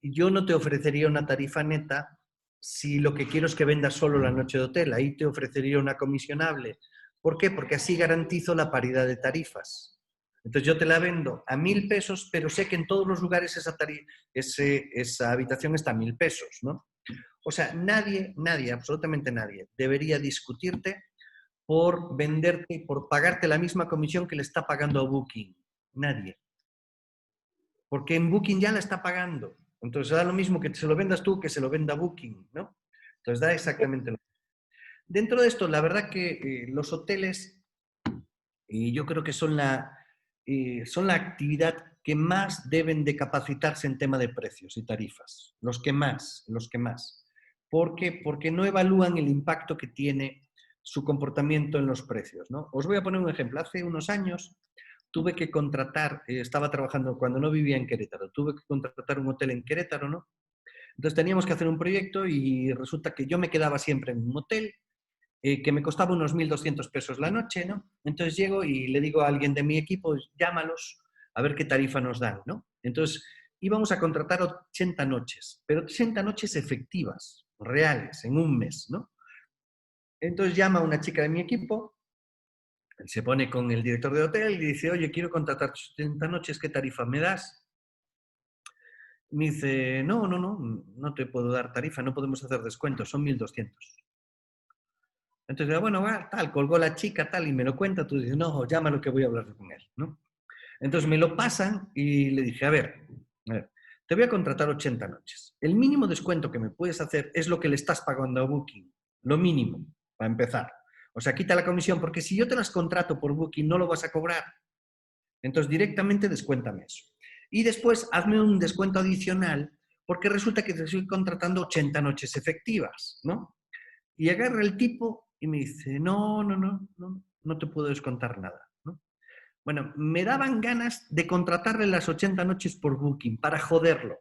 Y yo no te ofrecería una tarifa neta si lo que quiero es que vendas solo la noche de hotel. Ahí te ofrecería una comisionable. ¿Por qué? Porque así garantizo la paridad de tarifas. Entonces yo te la vendo a 1.000 pesos, pero sé que en todos los lugares esa habitación está a 1.000 pesos, ¿no? O sea, nadie, absolutamente nadie, debería discutirte por venderte y por pagarte la misma comisión que le está pagando a Booking. Nadie. Porque en Booking ya la está pagando. Entonces da lo mismo que se lo vendas tú que se lo venda Booking, ¿no? Entonces da exactamente lo mismo. Dentro de esto, la verdad que los hoteles, yo creo que son la actividad que más deben de capacitarse en tema de precios y tarifas. Los que más. ¿Por qué? Porque no evalúan el impacto que tiene su comportamiento en los precios, ¿no? Os voy a poner un ejemplo. Hace unos años tuve que contratar, estaba trabajando cuando no vivía en Querétaro, tuve que contratar un hotel en Querétaro, ¿no? Entonces teníamos que hacer un proyecto y resulta que yo me quedaba siempre en un hotel que me costaba unos 1.200 pesos la noche, ¿no? Entonces llego y le digo a alguien de mi equipo, llámalos a ver qué tarifa nos dan, ¿no? Entonces íbamos a contratar 80 noches, pero 80 noches efectivas, reales, en un mes, ¿no? Entonces llama a una chica de mi equipo, se pone con el director de hotel y dice, oye, quiero contratar 80 noches, ¿qué tarifa me das? Me dice, no te puedo dar tarifa, no podemos hacer descuentos, son 1.200. Entonces, bueno, tal, colgó la chica, tal, y me lo cuenta, tú dices, no, llámalo que voy a hablar con él, ¿no? Entonces me lo pasan y le dije, a ver, te voy a contratar 80 noches. El mínimo descuento que me puedes hacer es lo que le estás pagando a Booking, lo mínimo, para empezar. O sea, quita la comisión, porque si yo te las contrato por Booking, no lo vas a cobrar. Entonces, directamente descuéntame eso. Y después, hazme un descuento adicional, porque resulta que te estoy contratando 80 noches efectivas, ¿no? Y agarra el tipo y me dice, no te puedo descontar nada, ¿no? Bueno, me daban ganas de contratarle las 80 noches por Booking para joderlo.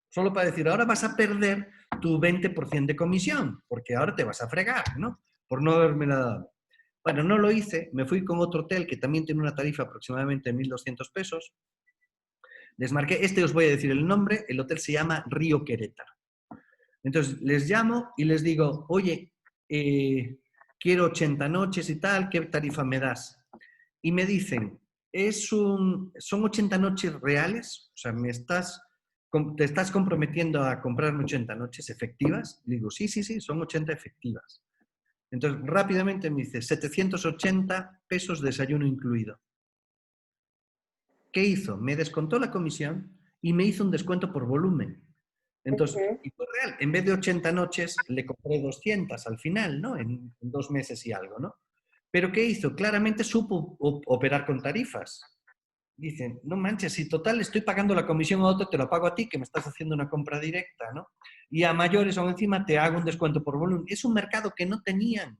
Solo para decir, ahora vas a perder tu 20% de comisión, porque ahora te vas a fregar, ¿no? Por no haberme dado. Bueno, no lo hice, me fui con otro hotel que también tiene una tarifa aproximadamente de 1.200 pesos. Les marqué, os voy a decir el nombre, el hotel se llama Río Querétaro. Entonces les llamo y les digo, oye, quiero 80 noches y tal, ¿qué tarifa me das? Y me dicen, son 80 noches reales, o sea, te estás comprometiendo a comprarme 80 noches efectivas. Le digo, sí, son 80 efectivas. Entonces, rápidamente me dice, 780 pesos desayuno incluido. ¿Qué hizo? Me descontó la comisión y me hizo un descuento por volumen. Entonces, y fue real, en vez de 80 noches, le compré 200 al final, ¿no? En 2 meses y algo, ¿no? Pero ¿qué hizo? Claramente supo operar con tarifas. Dicen, no manches, si total estoy pagando la comisión a otro, te lo pago a ti, que me estás haciendo una compra directa, ¿no? Y a mayores aún encima te hago un descuento por volumen. Es un mercado que no tenían.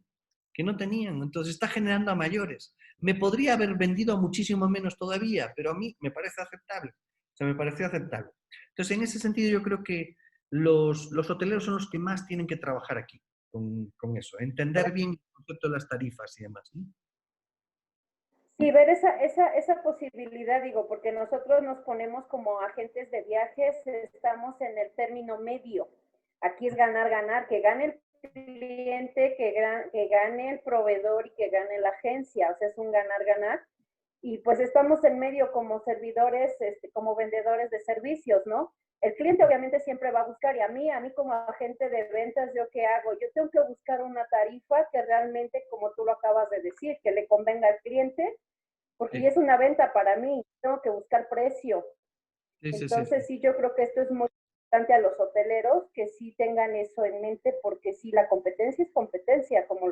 Entonces está generando a mayores. Me podría haber vendido a muchísimo menos todavía, pero a mí me parece aceptable. O sea, me pareció aceptable. Entonces, en ese sentido, yo creo que los hoteleros son los que más tienen que trabajar aquí con eso. Entender bien el concepto de las tarifas y demás, ¿no? Sí, ver esa posibilidad, digo, porque nosotros nos ponemos como agentes de viajes, estamos en el término medio. Aquí es ganar, ganar, que gane el cliente, que gane el proveedor y que gane la agencia, o sea, es un ganar, ganar. Y pues estamos en medio como servidores, como vendedores de servicios, ¿no? El cliente obviamente siempre va a buscar, y a mí como agente de ventas, ¿yo qué hago? Yo tengo que buscar una tarifa que realmente, como tú lo acabas de decir, que le convenga al cliente, porque ya es una venta para mí, tengo que buscar precio. Entonces sí, yo creo que esto es muy importante a los hoteleros, que sí tengan eso en mente, porque sí, la competencia es competencia, como